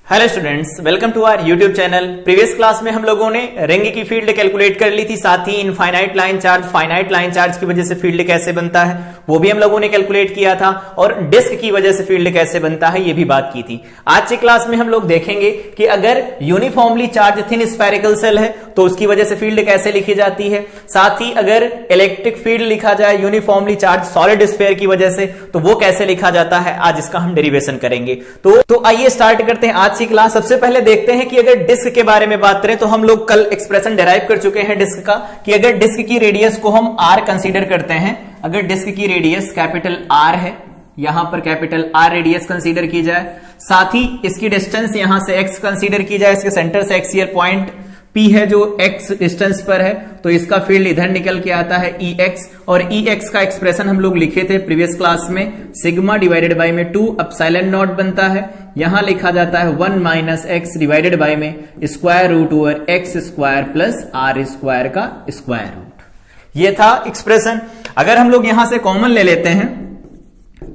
Hello students, welcome to our YouTube channel. Previous class में हम लोगों ने रिंग की फील्ड कैलकुलेट कर ली थी, साथ ही infinite line charge, finite line charge की वजह से फील्ड कैसे बनता है वो भी हम लोगों ने कैलकुलेट किया था, और डिस्क की वजह से फील्ड कैसे बनता है ये भी बात की थी। आज की क्लास में हम लोग देखेंगे कि अगर uniformly charge thin spherical shell है तो उसकी वजह से फील्ड कैसे लिखी जाती है, साथ ही अगर इलेक्ट्रिक फील्ड लिखा जाए यूनिफॉर्मली चार्ज सॉलिड स्फीयर की वजह से तो वो कैसे लिखा जाता है। आज इसका हम डेरिवेशन करेंगे। तो आइए स्टार्ट करते हैं आज की क्लास। सबसे पहले देखते हैं कि अगर डिस्क के बारे में बात करें तो हम लोग कल एक्सप्रेशन डिराइव कर चुके हैं डिस्क का, कि अगर डिस्क की रेडियस को हम आर कंसीडर करते हैं, अगर डिस्क की रेडियस कैपिटल आर है, यहां पर कैपिटल आर रेडियस कंसीडर की जाए, साथ ही इसकी डिस्टेंस यहां से एक्स कंसीडर की जाए, इसके सेंटर से एक्सियल पॉइंट P है जो x डिस्टेंस पर है, तो इसका फील्ड इधर निकल के आता है EX, और EX का एक्सप्रेशन हम लोग लिखे थे प्रीवियस क्लास में, सिग्मा डिवाइडेड बाय में 2 एप्सिलॉन नॉट बनता है, यहां लिखा जाता है 1 माइनस एक्स डिवाइडेड बाय में square root over x square plus r square का स्क्वायर रूट। ये था एक्सप्रेशन। अगर हम लोग यहां से कॉमन ले लेते हैं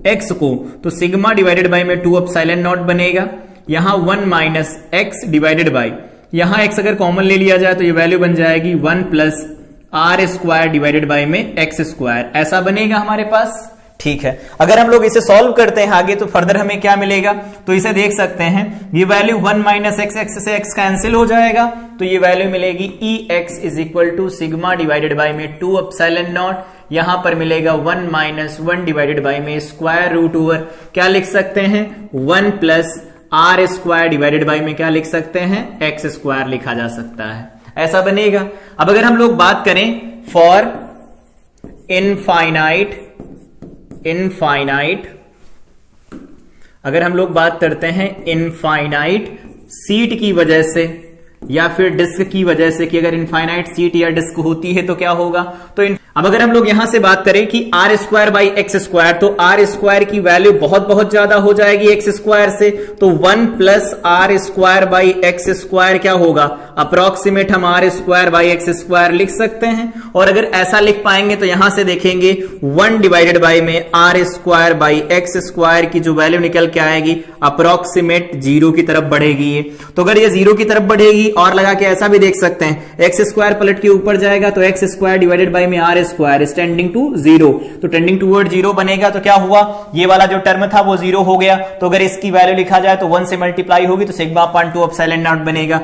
x को, तो सिग्मा डिवाइडेड बाय में 2 एप्सिलॉन नॉट बनेगा, यहां 1 माइनस एक्स डिवाइडेड बाय, यहां x अगर कॉमन ले लिया जाए तो ये वैल्यू बन जाएगी 1 plus r square divided by में एक्स स्क्वायर, ऐसा बनेगा हमारे पास। ठीक है, अगर हम लोग इसे सॉल्व करते हैं आगे तो फर्दर हमें क्या मिलेगा, तो इसे देख सकते हैं, ये वैल्यू 1 माइनस एक्स, एक्स से एक्स कैंसिल हो जाएगा, तो ये वैल्यू मिलेगी EX is equal to sigma divided by में 2 एप्सिलॉन नॉट, यहां पर मिलेगा 1 माइनस 1 डिवाइडेड बाय में स्क्वायर रूट ओवर, क्या लिख सकते हैं 1 plus r square divided by में क्या लिख सकते हैं एक्स स्क्वायर लिखा जा सकता है, ऐसा बनेगा। अब अगर हम लोग बात करें फॉर इनफाइनाइट, अगर हम लोग बात करते हैं इनफाइनाइट सीट की वजह से या फिर डिस्क की वजह से, कि अगर इनफाइनाइट सीट या डिस्क होती है तो क्या होगा, तो अब अगर हम लोग यहां से बात करें कि r square by x square, तो आर स्क्वायर की वैल्यू बहुत बहुत ज्यादा हो जाएगी एक्स स्क्वायर से, तो 1 plus r square by x square क्या होगा, अप्रोक्सीमेट हम r square by x square लिख सकते हैं। और अगर ऐसा लिख पाएंगे तो यहां से देखेंगे 1 डिवाइडेड बाई में r square by x square की जो वैल्यू निकल के आएगी अप्रोक्सीमेट 0 की तरफ बढ़ेगी ये, तो अगर ये 0 की तरफ बढ़ेगी, और लगा के ऐसा भी देख सकते हैं एक्स स्क्वायर पलट के ऊपर जाएगा तो एक्स स्क्वायर डिवाइडेड बाई में r square is tending to 0, तो टेंडिंग टूवर्ड 0 बनेगा, तो क्या हुआ, ये वाला जो टर्म था वो 0 हो गया, तो अगर इसकी वैल्यू लिखा जाए तो 1 से मल्टीप्लाई होगी तो सिग्मा अपॉन 2 एप्सिलॉन नॉट बनेगा।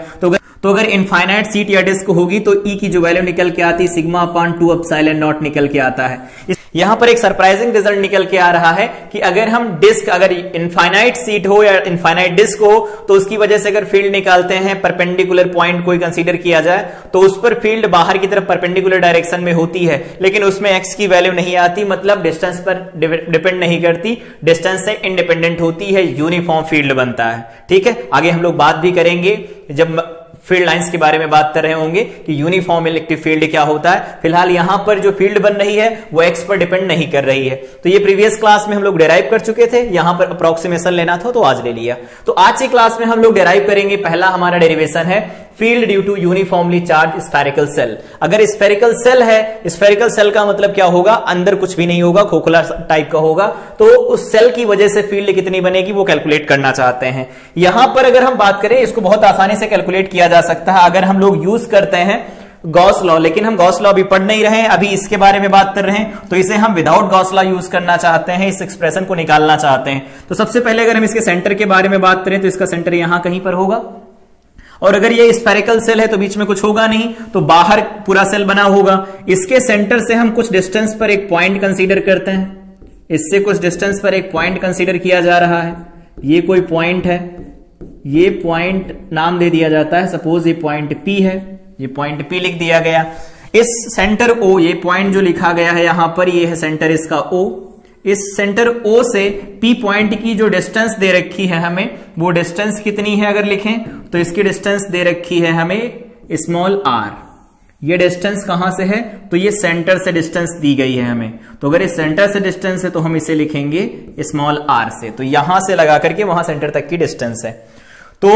तो अगर इनफाइनाइट सीट या डिस्क होगी तो E की जो वैल्यू निकल के आती सिग्मा अपॉन 2 एप्सिलॉन नॉट निकल के आता है। यहां पर एक सरप्राइजिंग रिजल्ट निकल के आ रहा है कि अगर हम डिस्क, अगर इनफाइनाइट सीट हो या इनफाइनाइट डिस्क हो तो उसकी वजह से अगर फील्ड निकालते हैं, परपेंडिकुलर पॉइंट कोई कंसीडर किया जाए तो उस पर फील्ड बाहर की तरफ परपेंडिकुलर डायरेक्शन में होती है, लेकिन उसमें एक्स की वैल्यू नहीं आती, मतलब डिस्टेंस पर डिपेंड नहीं करती, डिस्टेंस से इंडिपेंडेंट होती है, यूनिफॉर्म फील्ड बनता है। ठीक है, आगे हम लोग बात भी करेंगे जब फील्ड लाइंस के बारे में बात कर रहे होंगे कि यूनिफॉर्म इलेक्ट्रिक फील्ड क्या होता है। फिलहाल यहां पर जो फील्ड बन रही है वो एक्स पर डिपेंड नहीं कर रही है, तो ये प्रीवियस क्लास में हम लोग डिराइव कर चुके थे, यहां पर अप्रोक्सीमेशन लेना था तो आज ले लिया। तो आज की क्लास में हम लोग डिराइव करेंगे, पहला हमारा डेरिवेशन है field due to uniformly charge spherical shell. अगर स्फेरिकल सेल है, स्फेरिकल सेल का मतलब क्या होगा, अंदर कुछ भी नहीं होगा, खोखला टाइप का होगा, तो उस सेल की वजह से फील्ड कितनी बनेगी वो कैलकुलेट करना चाहते हैं। यहां पर अगर हम बात करें इसको बहुत आसानी से कैलकुलेट किया जा सकता है अगर हम लोग यूज करते हैं गॉस लॉ, लेकिन हम गॉस लॉ अभी पढ़ नहीं रहे हैं, अभी इसके बारे में बात कर रहे हैं, तो इसे हम विदाउट गॉस लॉ यूज करना चाहते हैं, इस एक्सप्रेशन को निकालना चाहते हैं। तो सबसे पहले अगर हम इसके सेंटर के बारे में बात करें तो इसका सेंटर यहां कहीं पर होगा, और अगर ये स्फेरिकल सेल है तो बीच में कुछ होगा नहीं, तो बाहर पूरा सेल बना होगा। इसके सेंटर से हम कुछ डिस्टेंस पर एक पॉइंट कंसीडर करते हैं, इससे कुछ डिस्टेंस पर एक पॉइंट कंसीडर किया जा रहा है, ये कोई पॉइंट है, ये पॉइंट नाम दे दिया जाता है, सपोज ये पॉइंट P है, ये पॉइंट P लिख दिया गया। इस सेंटर O, ये पॉइंट जो लिखा गया है यहां पर, ये है सेंटर इसका O, इस सेंटर O से P पॉइंट की जो डिस्टेंस दे रखी है हमें, वो डिस्टेंस कितनी है अगर लिखें तो इसकी डिस्टेंस दे रखी है हमें स्मॉल r। ये डिस्टेंस कहां से है, तो ये सेंटर से डिस्टेंस दी गई है हमें, तो अगर इस सेंटर से डिस्टेंस है तो हम इसे लिखेंगे स्मॉल r से, तो यहां से लगा करके वहां सेंटर तक की डिस्टेंस है। तो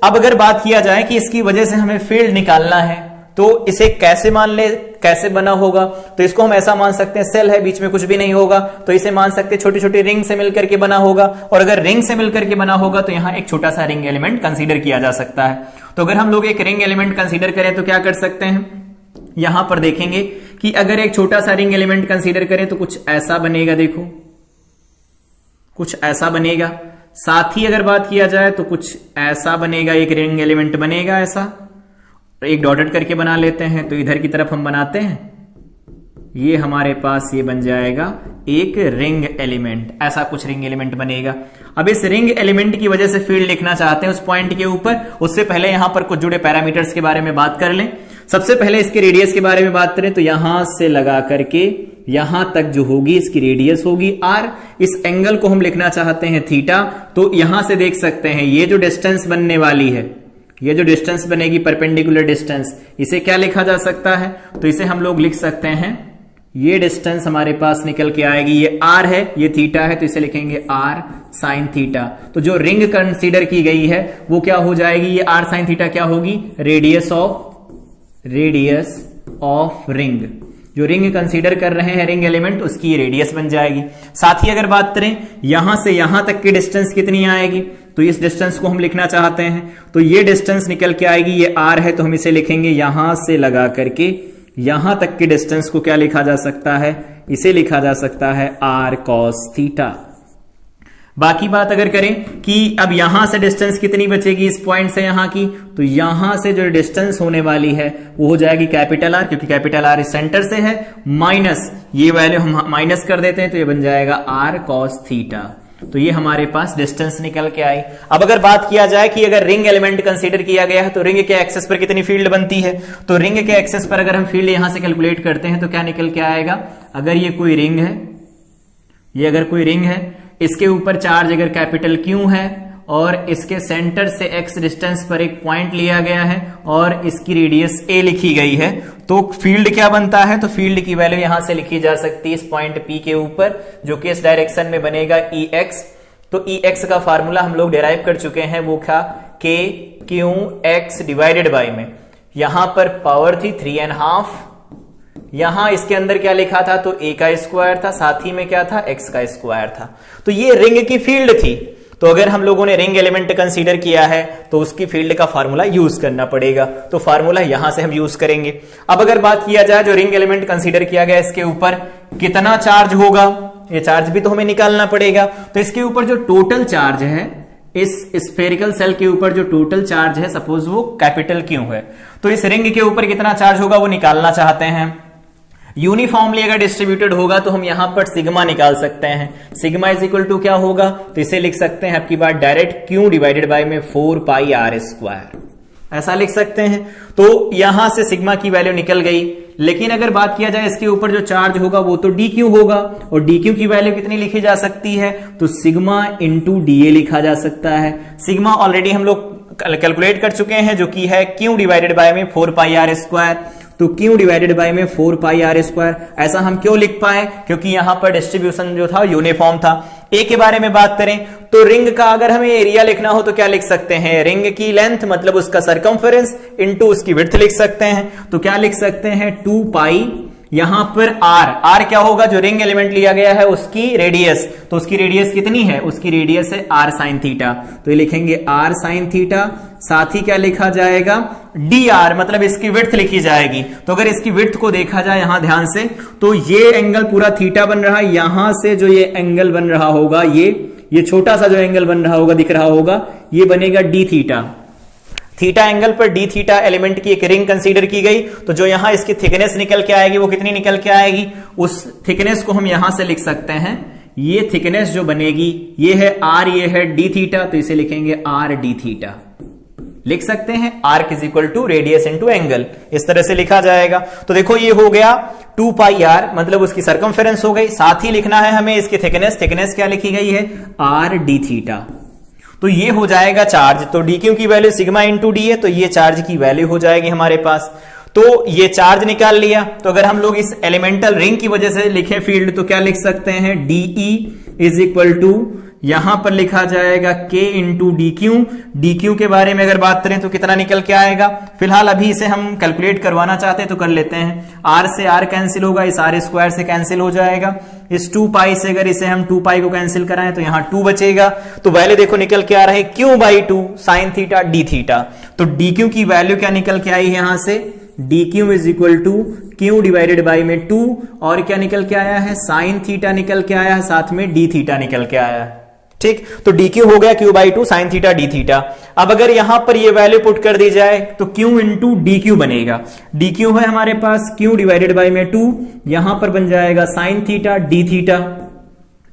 अब अगर बात किया जाए कि इसकी वजह से हमें फील्ड निकालना है तो इसे कैसे मान ले, कैसे बना होगा, तो इसको हम ऐसा मान सकते हैं सेल है, बीच में कुछ भी नहीं होगा, तो इसे मान सकते हैं छोटी छोटी रिंग से मिलकर के बना होगा। और अगर रिंग से मिलकर के बना होगा तो यहां एक छोटा सा रिंग एलिमेंट कंसीडर किया जा सकता है। तो अगर हम लोग एक रिंग एलिमेंट कंसीडर करें तो क्या कर सकते हैं, यहां पर देखेंगे कि अगर एक छोटा सा रिंग एलिमेंट कंसीडर करें तो कुछ ऐसा बनेगा, देखो कुछ ऐसा बनेगा। साथ ही अगर बात किया जाए तो कुछ ऐसा बनेगा, एक रिंग एलिमेंट बनेगा ऐसा, एक डॉटेड करके बना लेते हैं। तो इधर की तरफ हम बनाते हैं, ये हमारे पास ये बन जाएगा एक रिंग एलिमेंट, ऐसा कुछ रिंग एलिमेंट बनेगा। अब इस रिंग एलिमेंट की वजह से फील्ड लिखना चाहते हैं उस पॉइंट के ऊपर, उससे पहले यहां पर कुछ जुड़े पैरामीटर्स के बारे में बात कर लें। सबसे पहले इसके रेडियस के बारे में बात करें तो यहां से लगा करके यहां तक जो होगी इसकी रेडियस होगी r। इस एंगल को हम लिखना चाहते हैं थीटा। तो यहां से देख सकते हैं ये जो डिस्टेंस बनने वाली है, ये जो डिस्टेंस बनेगी परपेंडिकुलर डिस्टेंस, इसे क्या लिखा जा सकता है, तो इसे हम लोग लिख सकते हैं, ये डिस्टेंस हमारे पास निकल के आएगी, ये r है, ये थीटा है, तो इसे लिखेंगे r साइन थीटा। तो जो रिंग कंसीडर की गई है वो क्या हो जाएगी, ये r साइन थीटा क्या होगी, रेडियस ऑफ रिंग। जो रिंग कंसीडर कर रहे हैं रिंग एलिमेंट, उसकी रेडियस बन जाएगी। साथ ही अगर बात करें यहां से यहां तक की डिस्टेंस कितनी आएगी, तो इस डिस्टेंस को हम लिखना चाहते हैं, तो ये डिस्टेंस निकल के आएगी, ये r है, तो हम इसे लिखेंगे यहां से लगा करके यहां तक के डिस्टेंस को क्या लिखा जा सकता है, इसे लिखा जा सकता है r cos थीटा। बाकी बात अगर करें कि अब यहां से डिस्टेंस कितनी बचेगी इस पॉइंट से यहां की, तो यहां से जो डिस्टेंस होने वाली है वो हो जाएगी कैपिटल R, क्योंकि कैपिटल R इस सेंटर से है, माइनस ये वैल्यू हम माइनस कर देते हैं तो ये बन जाएगा r cos थीटा। तो ये हमारे पास डिस्टेंस निकल के आई। अब अगर बात किया जाए कि अगर रिंग एलिमेंट कंसीडर किया गया है तो रिंग के एक्सेस पर कितनी फील्ड बनती है, तो रिंग के एक्सेस पर अगर हम फील्ड यहां से कैलकुलेट करते हैं तो क्या निकल के आएगा, अगर ये कोई रिंग है, ये अगर कोई रिंग है, इसके ऊपर चार्ज अगर कैपिटल Q है और इसके सेंटर से x डिस्टेंस पर एक पॉइंट लिया गया है और इसकी रेडियस a लिखी गई है, तो फील्ड क्या बनता है, तो फील्ड की वैल्यू यहां से लिखी जा सकती है इस पॉइंट P के ऊपर, जो कि इस डायरेक्शन में बनेगा Ex। तो Ex का फार्मूला हम लोग डिराइव कर चुके हैं, वो था KQX डिवाइडेड बाय में, यहां पर पावर थी 3.5, यहां इसके अंदर क्या लिखा था, तो a का स्क्वायर था, साथ ही में क्या था, x का स्क्वायर था। तो ये रिंग की फील्ड थी। तो अगर हम लोगों ने रिंग एलिमेंट कंसीडर किया है तो उसकी फील्ड का फार्मूला यूज करना पड़ेगा, तो फार्मूला यहां से हम यूज करेंगे। अब अगर बात किया जाए जो रिंग एलिमेंट कंसीडर किया गया इसके ऊपर कितना चार्ज होगा, ये चार्ज भी तो हमें निकालना पड़ेगा। तो इसके ऊपर जो टोटल चार्ज है, इस स्फेरिकल सेल के ऊपर जो टोटल चार्ज है, सपोज वो कैपिटल Q है, तो इस रिंग के ऊपर कितना चार्ज होगा वो निकालना चाहते हैं। यूनिफॉर्मली अगर डिस्ट्रीब्यूटेड होगा तो हम यहां पर सिग्मा निकाल सकते हैं। सिग्मा इज इक्वल टू क्या होगा, तो इसे लिख सकते हैं आपकी बात डायरेक्ट Q डिवाइडेड बाय में 4 पाई r स्क्वायर, ऐसा लिख सकते हैं। तो यहां से सिग्मा की वैल्यू निकल गई। लेकिन अगर बात किया जाए इसके ऊपर जो चार्ज होगा वो तो dq होगा, और dq की वैल्यू कितनी लिखी जा सकती है, तो सिग्मा इंटू da लिखा जा सकता है। सिग्मा ऑलरेडी हम लोग कैलकुलेट कर चुके हैं, जो कि है Q डिवाइडेड बाय में 4 पाई r स्क्वायर। तो Q डिवाइडेड बाय में 4 पाई r स्क्वायर, ऐसा हम क्यों लिख पाए, क्योंकि यहां पर डिस्ट्रीब्यूशन जो था यूनिफॉर्म था। ए के बारे में बात करें तो रिंग का अगर हमें एरिया लिखना हो तो क्या लिख सकते हैं, रिंग की लेंथ मतलब उसका सर्कमफेरेंस इनटू उसकी विड्थ लिख सकते हैं। तो क्या लिख सकते हैं, 2 पाई, यहां पर r क्या होगा, जो रिंग एलिमेंट लिया गया है उसकी रेडियस, तो उसकी रेडियस कितनी है, उसकी रेडियस है r साइन थीटा, तो ये लिखेंगे r साइन थीटा। साथ ही क्या लिखा जाएगा, dr मतलब इसकी विड्थ लिखी जाएगी। तो अगर इसकी विड्थ को देखा जाए यहां ध्यान से, तो ये एंगल पूरा थीटा बन रहा है, यहां से जो ये एंगल बन रहा होगा, ये छोटा सा जो एंगल बन रहा होगा दिख रहा होगा, ये बनेगा डी थीटा। थीटा एंगल पर डी थीटा एलिमेंट की एक रिंग कंसीडर की गई, तो जो यहां इसकी थिकनेस निकल के आएगी वो कितनी निकल के आएगी, उस थिकनेस को हम यहां से लिख सकते हैं। ये थिकनेस जो बनेगी ये है r, ये है डी थीटा, तो इसे लिखेंगे r डी थीटा, लिख सकते हैं arc is equal to radius into angle, इस तरह से लिखा जाएगा। तो देखो ये हो गया 2 पाई r, मतलब उसकी सर्कमफेरेंस हो गई। साथ ही लिखना है हमें इसकी थिकनेस क्या लिखी गई है, r डी थीटा। तो ये हो जाएगा चार्ज, तो dq की वैल्यू सिग्मा इंटू डी है, तो ये चार्ज की वैल्यू हो जाएगी हमारे पास। तो ये चार्ज निकाल लिया। तो अगर हम लोग इस एलिमेंटल रिंग की वजह से लिखे फील्ड, तो क्या लिख सकते हैं, dE इज इक्वल टू यहां पर लिखा जाएगा k इंटू डी क्यू के बारे में अगर बात करें तो कितना निकल के आएगा, फिलहाल अभी इसे हम कैलकुलेट करवाना चाहते हैं तो कर लेते हैं। r से r कैंसिल होगा, इस r स्क्वायर से कैंसिल हो जाएगा, इस 2 पाई से अगर इसे हम 2 पाई को कैंसिल कराएं तो यहां 2 बचेगा। तो वैल्यू देखो निकल के आ रहा है q/2 sine theta d theta. तो डी क्यू की वैल्यू क्या निकल के आई है यहां से, d q is equal to q divided by में 2 और क्या निकल के आया है, साइन थीटा निकल के आया है, साथ में डी थीटा निकल के आया है। ठीक, तो डी क्यू हो गया q/2 sine theta d theta. अब अगर यहां पर ये वैल्यू पुट कर दी जाए तो q इंटू डी क्यू बनेगा। डी क्यू है हमारे पास q डिवाइडेड बाई में 2, यहां पर बन जाएगा साइन थीटा डी थीटा।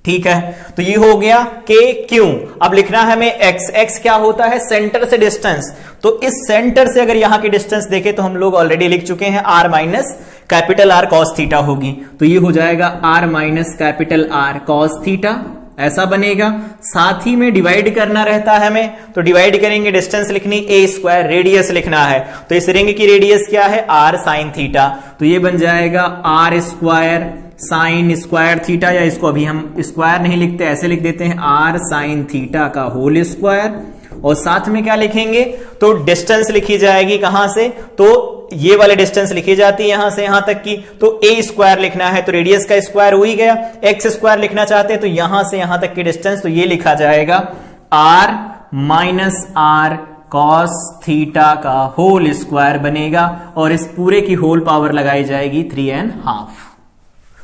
ठीक है, तो ये हो गया k q। अब लिखना है हमें x, x क्या होता है, सेंटर से डिस्टेंस। तो इस सेंटर से अगर यहां की डिस्टेंस देखें तो हम लोग ऑलरेडी लिख चुके हैं r minus capital R cos theta होगी। तो ये हो जाएगा r minus capital R cos theta, ऐसा बनेगा। साथ ही में डिवाइड करना रहता है हमें, तो डिवाइड करेंगे, डिस्टेंस लिखनी a स्क्वायर, रेडियस लिखना है। तो इस रिंग की रेडियस क्या है, r साइन थीटा। तो ये बन जाएगा r square sine square theta, या इसको अभी हम स्क्वायर नहीं लिखते, ऐसे लिख देते हैं r साइन थीटा का होल स्क्वायर। और साथ में क्या लिखेंगे, तो डिस्टेंस लिखी जाएगी कहां से, तो ये वाले डिस्टेंस लिखी जाती है यहां से यहां तक की, तो a स्क्वायर लिखना है, तो रेडियस का स्क्वायर हो ही गया। x स्क्वायर लिखना चाहते हैं तो यहां से यहां तक की डिस्टेंस, तो ये लिखा जाएगा r minus r cos theta का होल स्क्वायर बनेगा, और इस पूरे की होल पावर लगाई जाएगी 3.5।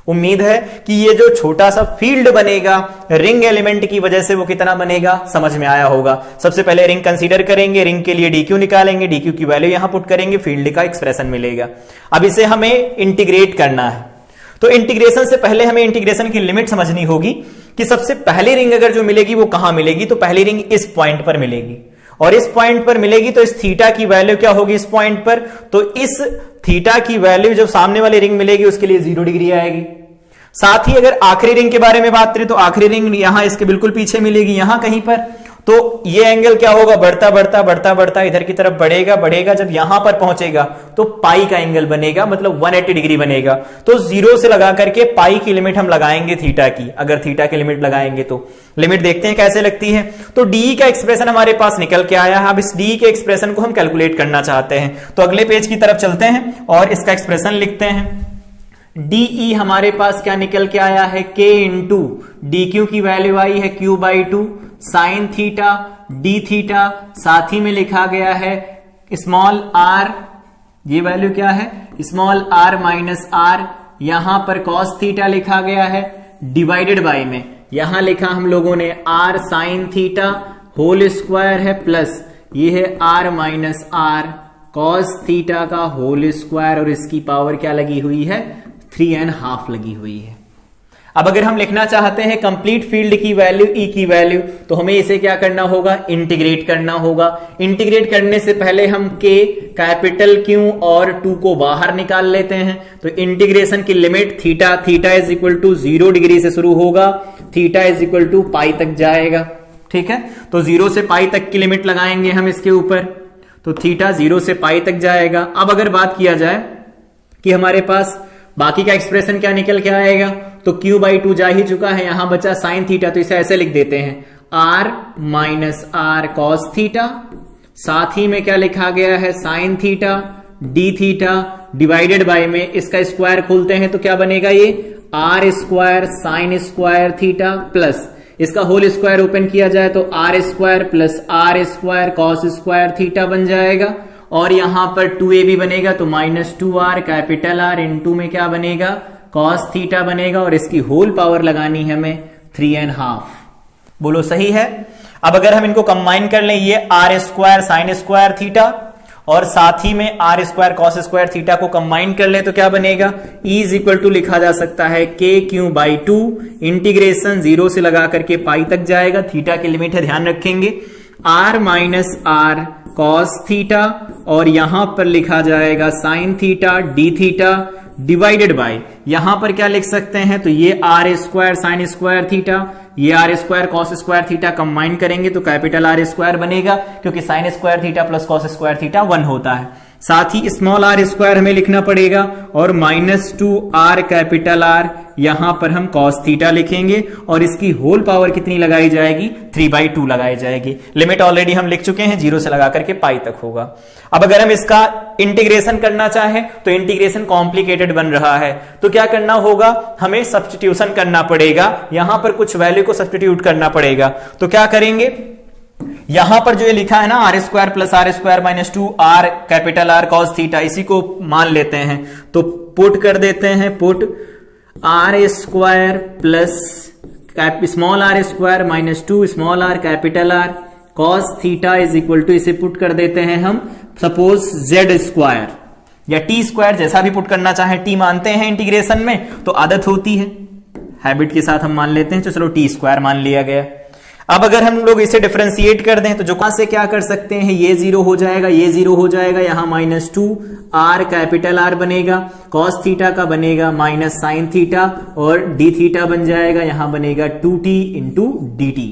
उम्मीद है कि ये जो छोटा सा फील्ड बनेगा रिंग एलिमेंट की वजह से वो कितना बनेगा समझ में आया होगा। सबसे पहले रिंग कंसीडर करेंगे, रिंग के लिए डी क्यू निकालेंगे, डी क्यू की वैल्यू यहां पुट करेंगे, फील्ड का एक्सप्रेशन मिलेगा। अब इसे हमें इंटीग्रेट करना है, तो इंटीग्रेशन से पहले हमें इंटीग्रेशन की लिमिट समझनी होगी कि सबसे पहली रिंग अगर जो मिलेगी वो कहां मिलेगी, तो पहली रिंग इस पॉइंट पर मिलेगी, और इस पॉइंट पर मिलेगी तो इस थीटा की वैल्यू क्या होगी इस पॉइंट पर, तो इस थीटा की वैल्यू जब सामने वाली रिंग मिलेगी उसके लिए 0 डिग्री आएगी। साथ ही अगर आखिरी रिंग के बारे में बात करें तो आखिरी रिंग यहां इसके बिल्कुल पीछे मिलेगी, यहां कहीं पर, तो ये एंगल क्या होगा, बढ़ता बढ़ता बढ़ता बढ़ता इधर की तरफ बढ़ेगा बढ़ेगा, जब यहां पर पहुंचेगा तो पाई का एंगल बनेगा, मतलब 180 डिग्री बनेगा। तो 0 से लगा करके पाई की लिमिट हम लगाएंगे थीटा की, अगर थीटा की लिमिट लगाएंगे तो लिमिट देखते हैं कैसे लगती है। तो डी का एक्सप्रेशन हमारे पास निकल के आया है। अब इस डी के एक्सप्रेशन को हम कैलकुलेट करना चाहते हैं, तो अगले पेज की तरफ चलते हैं और इसका एक्सप्रेशन लिखते हैं। डीई हमारे पास क्या निकल के आया है, k इंटू डी क्यू की वैल्यू आई है q/2 sine theta d theta, साथ ही में लिखा गया है स्मॉल r, ये वैल्यू क्या है स्मॉल r माइनस r, यहां पर cos थीटा लिखा गया है, डिवाइडेड बाय में यहां लिखा हम लोगों ने r sine theta whole square है, प्लस ये है r minus r cos theta का होल स्क्वायर, और इसकी पावर क्या लगी हुई है 3.5 लगी हुई है। अब अगर हम लिखना चाहते हैं कंप्लीट फील्ड की वैल्यू ई की वैल्यू, तो हमें इसे क्या करना होगा, इंटीग्रेट करना होगा। इंटीग्रेट करने से पहले हम k कैपिटल Q और 2 को बाहर निकाल लेते हैं। तो इंटीग्रेशन की limit theta, theta is equal to 0 degree से शुरू होगा, theta is equal to pi तक जाएगा। ठीक है, तो 0 से पाई तक की लिमिट लगाएंगे हम इसके ऊपर, तो थीटा 0 से पाई तक जाएगा। अब अगर बात किया जाए कि हमारे पास बाकी का एक्सप्रेशन क्या निकल के आएगा, तो q/2 जा ही चुका है, यहां बचा साइन थीटा, तो इसे ऐसे लिख देते हैं r minus r cos theta, साथ ही में क्या लिखा गया है sign theta d theta, divided by में इसका स्क्वायर खोलते हैं तो क्या बनेगा, ये r square sine square theta, plus इसका होल स्क्वायर ओपन किया जाए तो r square plus r square cos square theta बन जाएगा, और यहां पर 2ab बनेगा तो minus 2r capital R into में क्या बनेगा cos थीटा बनेगा, और इसकी होल पावर लगानी है हमें 3.5। बोलो सही है। अब अगर हम इनको कंबाइन कर लें, ये r square sine square theta और साथ ही में r square cos square theta को कंबाइन कर ले तो क्या बनेगा, E इज इक्वल टू लिखा जा सकता है KQ/2, इंटीग्रेशन 0 से लगा करके पाई तक जाएगा, थीटा की लिमिट है ध्यान रखेंगे, r minus r cos theta, और यहां पर लिखा जाएगा sign theta d theta, divided by यहां पर क्या लिख सकते हैं, तो ये r square sine square theta, ये r square cos square theta combine करेंगे तो कैपिटल R स्क्वायर बनेगा, क्योंकि sign square theta plus cos square theta 1 होता है। साथ ही स्मॉल आर स्क्वायर हमें लिखना पड़ेगा और -2r कैपिटल आर यहां पर हम cos थीटा लिखेंगे और इसकी होल पावर कितनी लगाई जाएगी 3/2 लगाई जाएगी। लिमिट ऑलरेडी हम लिख चुके हैं, 0 से लगा करके पाई तक होगा। अब अगर हम इसका इंटीग्रेशन करना चाहें तो इंटीग्रेशन कॉम्प्लिकेटेड बन रहा है, तो क्या करना होगा, हमें सब्स्टिट्यूशन करना पड़ेगा, यहां पर कुछ वैल्यू को सब्स्टिट्यूट करना पड़ेगा। तो क्या करेंगे, यहां पर जो ये लिखा है ना r square plus r square -2r capital r cos theta, इसी को मान लेते हैं। तो पुट कर देते हैं, put r square plus small r square -2 small r capital r cos theta is equal to, इसे पुट कर देते हैं हम सपोज z स्क्वायर या t स्क्वायर, जैसा भी पुट करना चाहे। t मानते हैं इंटीग्रेशन में तो आदत होती है, हैबिट के साथ हम मान लेते हैं, तो चलो t स्क्वायर मान लिया गया। अब अगर हम लोग इसे डिफरेंशिएट कर दें तो जो कहां से क्या कर सकते हैं, ये 0 हो जाएगा, ये 0 हो जाएगा, यहां -2r कैपिटल R बनेगा, cos थीटा का बनेगा माइनस साइन थीटा और d थीटा बन जाएगा, यहां बनेगा 2t into dt।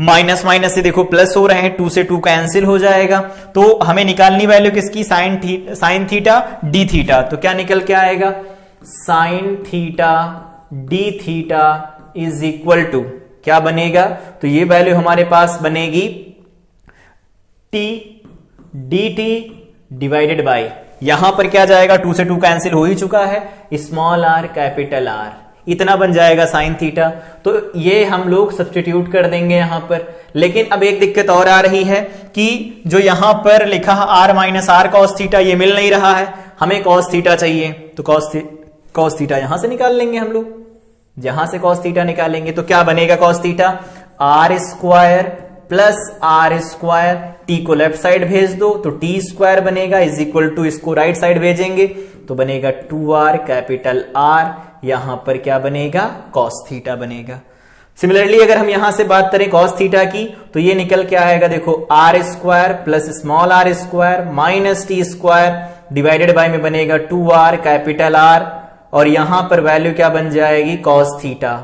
Minus minus से देखो प्लस हो रहे हैं, 2 से 2 कैंसिल हो जाएगा। तो हमें निकालनी वैल्यू किसकी, साइन थीटा डी थीटा। तो क्या निकल के आएगा, sine theta d theta is equal to क्या बनेगा, तो ये वैल्यू हमारे पास बनेगी t dt डिवाइडेड बाय, यहां पर क्या जाएगा, 2 से 2 कैंसिल हो ही चुका है, स्मॉल r कैपिटल R, इतना बन जाएगा साइन थीटा। तो ये हम लोग सब्स्टिट्यूट कर देंगे यहां पर। लेकिन अब एक दिक्कत और आ रही है कि जो यहां पर लिखा है r minus r cos theta, ये मिल नहीं रहा है, हमें cos थीटा चाहिए। तो cos थीटा यहां से निकाल लेंगे हम लोग, जहां से cos थीटा निकालेंगे तो क्या बनेगा, cos theta r square plus r square, t को लेफ्ट साइड भेज दो तो t स्क्वायर बनेगा इज इक्वल टू, इसको राइट साइड भेजेंगे तो बनेगा 2r कैपिटल R, यहां पर क्या बनेगा, cos थीटा बनेगा। सिमिलरली अगर हम यहां से बात करें cos थीटा की तो ये निकल के आएगा, देखो r square plus small r square minus t square divided by में बनेगा 2r कैपिटल R और यहां पर वैल्यू क्या बन जाएगी, cos थीटा।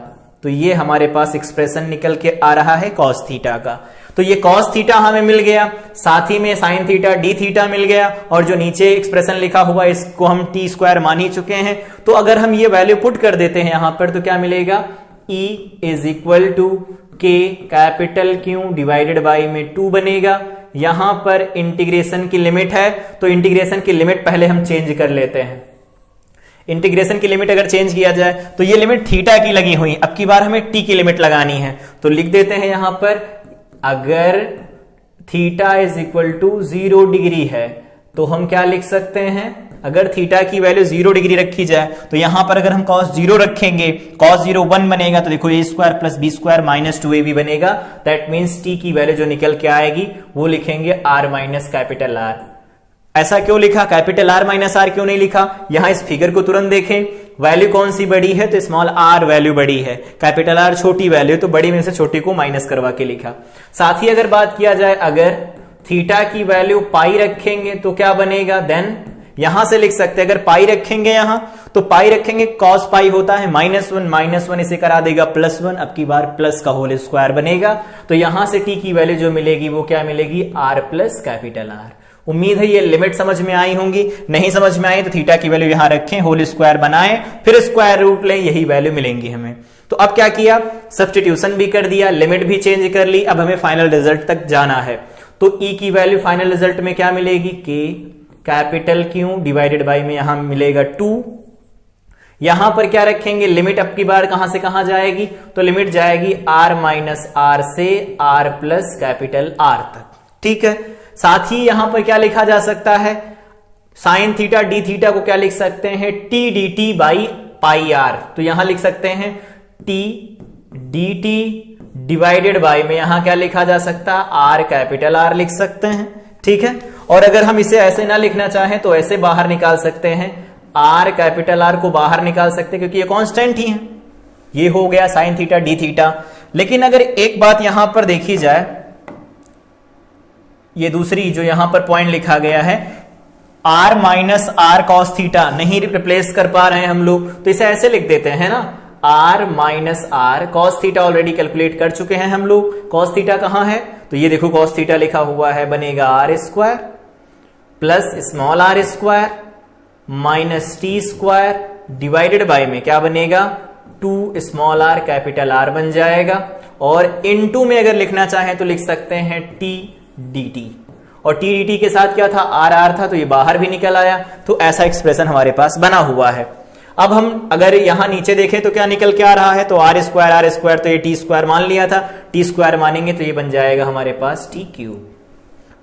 तो ये हमारे पास एक्सप्रेशन निकल के आ रहा है cos थीटा का। तो ये cos थीटा हमें मिल गया, साथ ही में sin थीटा डी थीटा मिल गया, और जो नीचे एक्सप्रेशन लिखा हुआ इसको हम t स्क्वायर मान ही चुके हैं। तो अगर हम ये वैल्यू पुट कर देते हैं यहां पर तो क्या मिलेगा, E is equal to k capital Q divided by में 2 बनेगा। यहां पर इंटीग्रेशन की लिमिट है तो इंटीग्रेशन की लिमिट पहले हम चेंज कर लेते हैं। इंटीग्रेशन की लिमिट अगर चेंज किया जाए तो ये लिमिट थीटा की लगी हुई, अब की बार हमें टी की लिमिट लगानी है। तो लिख देते हैं यहां पर, अगर theta is equal to 0 degree है तो हम क्या लिख सकते हैं, अगर थीटा की वैल्यू 0 डिग्री रखी जाए तो यहां पर अगर हम cos 0 रखेंगे, cos 0 1 बनेगा, तो देखो a square plus b square minus 2ab बनेगा। दैट मीन्स t की वैल्यू जो निकल के आएगी वो लिखेंगे r माइनस कैपिटल R। ऐसा क्यों लिखा, कैपिटल R माइनस R क्यों नहीं लिखा, यहां इस फिगर को तुरंत देखें, वैल्यू कौन सी बड़ी है, तो स्मॉल r वैल्यू बड़ी है, कैपिटल R छोटी वैल्यू, तो बड़ी में से छोटी को माइनस करवा के लिखा। साथ ही अगर बात किया जाए, अगर थीटा की वैल्यू पाई रखेंगे तो क्या बनेगा, देन यहां से लिख सकते हैं, अगर पाई रखेंगे यहां तो पाई रखेंगे, cos पाई होता है -1 इसे करा देगा +1, अब की बार प्लस का होल स्क्वायर बनेगा। तो यहां से t की वैल्यू जो मिलेगी वो क्या मिलेगी, r प्लस कैपिटल R। उम्मीद है ये लिमिट समझ में आई होंगी, नहीं समझ में आई तो थीटा की वैल्यू यहां रखें, होल स्क्वायर बनाएं, फिर स्क्वायर रूट लें, यही वैल्यू मिलेंगी हमें। तो अब क्या किया, सब्स्टिट्यूशन भी कर दिया, लिमिट भी चेंज कर ली, अब हमें फाइनल रिजल्ट तक जाना है। तो e की वैल्यू फाइनल रिजल्ट में क्या मिलेगी, k capital Q divided by में यहां मिलेगा 2। यहां पर क्या रखेंगे, लिमिट अब की बार कहां से कहां जाएगी, तो लिमिट जाएगी r माइनस आर से r प्लस कैपिटल R तक, ठीक है। साथ ही यहां पर क्या लिखा जा सकता है, साइन थीटा डी थीटा को क्या लिख सकते हैं, t dt by pi r। तो यहां लिख सकते हैं t dt डिवाइडेड बाय में यहां क्या लिखा जा सकता है, r कैपिटल R लिख सकते हैं, ठीक है। और अगर हम इसे ऐसे ना लिखना चाहें तो ऐसे बाहर निकाल सकते हैं, r कैपिटल R को बाहर निकाल सकते हैं क्योंकि ये कांस्टेंट ही है। ये हो गया साइन थीटा डी थीटा। लेकिन अगर एक बात यहां पर देखी जाए, ये दूसरी जो यहां पर पॉइंट लिखा गया है, r minus r cos theta नहीं रिप्लेस कर पा रहे हैं हम लोग, तो इसे ऐसे लिख देते हैं ना, r minus r cos theta already calculate कर चुके हैं हम लोग। cos थीटा कहां है, तो ये देखो cos थीटा लिखा हुआ है, बनेगा r square plus small r square minus t square divided by में क्या बनेगा 2 स्मॉल आर कैपिटल आर बन जाएगा। और इनटू में अगर लिखना चाहें तो लिख सकते हैं टी डी टी, और टी डी टी के साथ क्या था आर आर था तो ये बाहर भी निकल आया। तो ऐसा एक्सप्रेशन हमारे पास बना हुआ है। अब हम अगर यहां नीचे देखें तो क्या निकल के आ रहा है, तो आर स्क्वायर तो ये टी स्क्वायर मान लिया था, टी स्क्वायर मानेंगे तो ये बन जाएगा हमारे पास टी क्यूब।